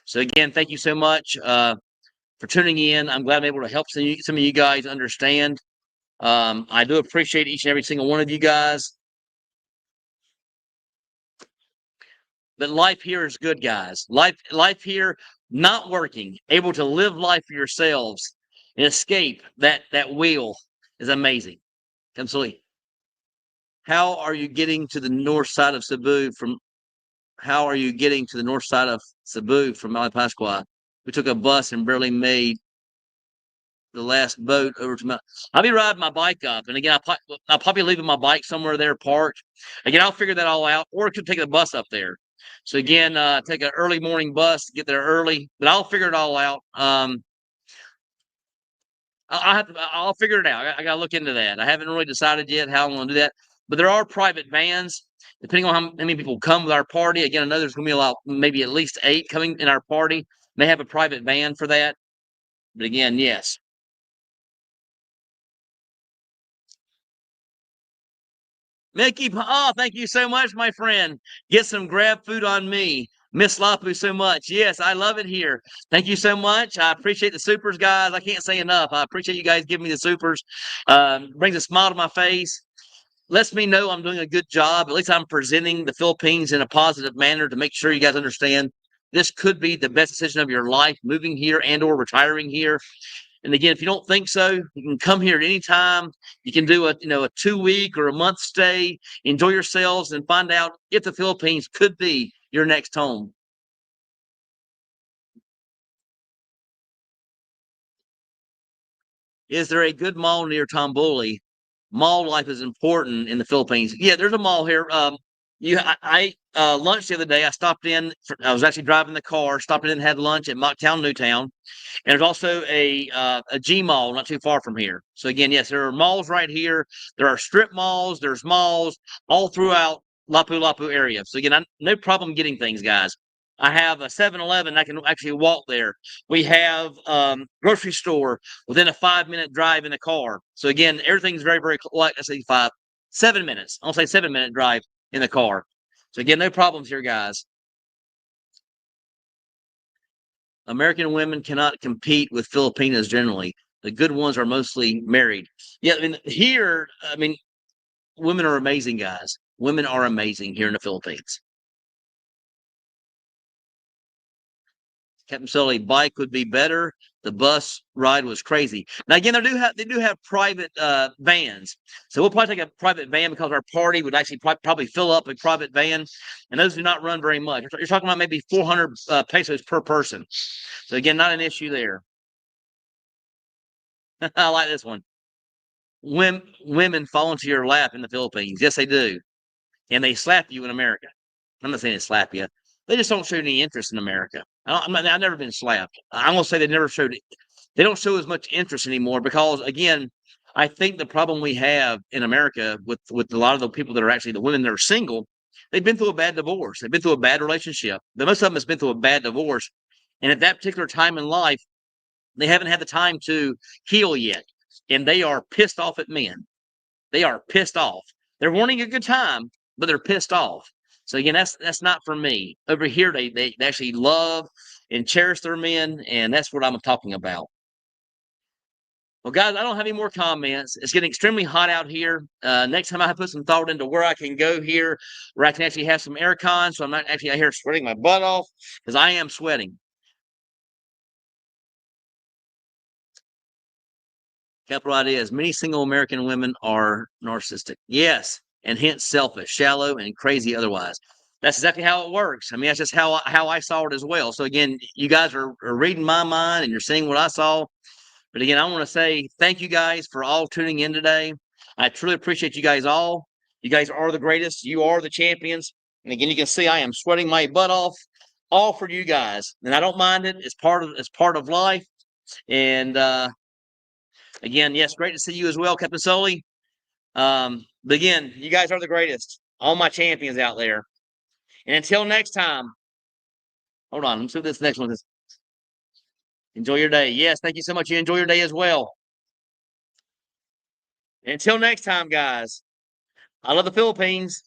Speaker 1: So again, thank you so much for tuning in. I'm glad I'm able to help some of you guys understand. I do appreciate each and every single one of you guys. But life here is good, guys. Life here, not working, able to live life for yourselves and escape that wheel is amazing. Absolutely. How are you getting to the north side of Cebu from? How are you getting to the north side of Cebu from Malapascua? We took a bus and barely made the last boat over to Mount. I'll be riding my bike up, and again, I'll probably leaving my bike somewhere there parked. Again, I'll figure that all out, or I could take the bus up there. So again, take an early morning bus to get there early, but I'll figure it all out. I'll figure it out. I got to look into that. I haven't really decided yet how I'm going to do that. But there are private vans, depending on how many people come with our party. Again, I know there's going to be a lot, maybe at least 8 coming in our party. May have a private van for that. But again, yes. Mickey, oh, thank you so much, my friend. Get some grab food on me. Miss Lapu so much. Yes, I love it here. Thank you so much. I appreciate the supers, guys. I can't say enough. I appreciate you guys giving me the supers. Brings a smile to my face. Lets me know I'm doing a good job. At least I'm presenting the Philippines in a positive manner to make sure you guys understand this could be the best decision of your life, moving here and or retiring here. And again, if you don't think so, you can come here at any time. You can do a 2-week or a month stay, enjoy yourselves, and find out if the Philippines could be your next home. Is there a good mall near Tambuli? Mall life is important in the Philippines. Yeah, there's a mall here. I lunched the other day. I stopped in. I was actually driving the car. Stopped in and had lunch at Mocktown Newtown. And there's also a G mall not too far from here. So again, yes, there are malls right here. There are strip malls. There's malls all throughout Lapu-Lapu area. So again, no problem getting things, guys. I have a 7-Eleven. I can actually walk there. We have grocery store within a 5-minute drive in the car. So again, everything's very, very like I say 7 minutes. I'll say 7-minute drive in the car. So again, no problems here, guys. American women cannot compete with Filipinas generally. The good ones are mostly married. Yeah, I mean, here, I mean, women are amazing, guys. Women are amazing here in the Philippines. Captain Sully, bike would be better. The bus ride was crazy. Now again, they do have private vans, so we'll probably take a private van because our party would actually probably fill up a private van, and those do not run very much. You're talking about maybe 400 pesos per person. So again, not an issue there. I like this one. Women fall into your lap in the Philippines. Yes, they do, and they slap you in America. I'm not saying they slap you. They just don't show any interest in America. I've never been slapped. I'm gonna say they never showed. They don't show as much interest anymore because, again, I think the problem we have in America with a lot of the people that are actually the women that are single, they've been through a bad divorce. They've been through a bad relationship. The most of them has been through a bad divorce. And at that particular time in life, they haven't had the time to heal yet. And they are pissed off at men. They are pissed off. They're wanting a good time, but they're pissed off. So again, that's not for me. Over here, they actually love and cherish their men, and that's what I'm talking about. Well, guys, I don't have any more comments. It's getting extremely hot out here. Next time I put some thought into where I can go here, where I can actually have some air con, so I'm not actually out here sweating my butt off, because I am sweating. Capital ideas. Many single American women are narcissistic. Yes, and hence selfish, shallow, and crazy otherwise. That's exactly how it works. I mean, that's just how I saw it as well. So again, you guys are reading my mind and you're seeing what I saw. But again, I want to say thank you guys for all tuning in today. I truly appreciate you guys all. You guys are the greatest. You are the champions. And again, you can see I am sweating my butt off, all for you guys. And I don't mind it. It's part of life. And again, yes, great to see you as well, Captain Sully. But again, you guys are the greatest. All my champions out there. And until next time, hold on. Let's see what this next one is. Enjoy your day. Yes, thank you so much. You enjoy your day as well. Until next time, guys. I love the Philippines.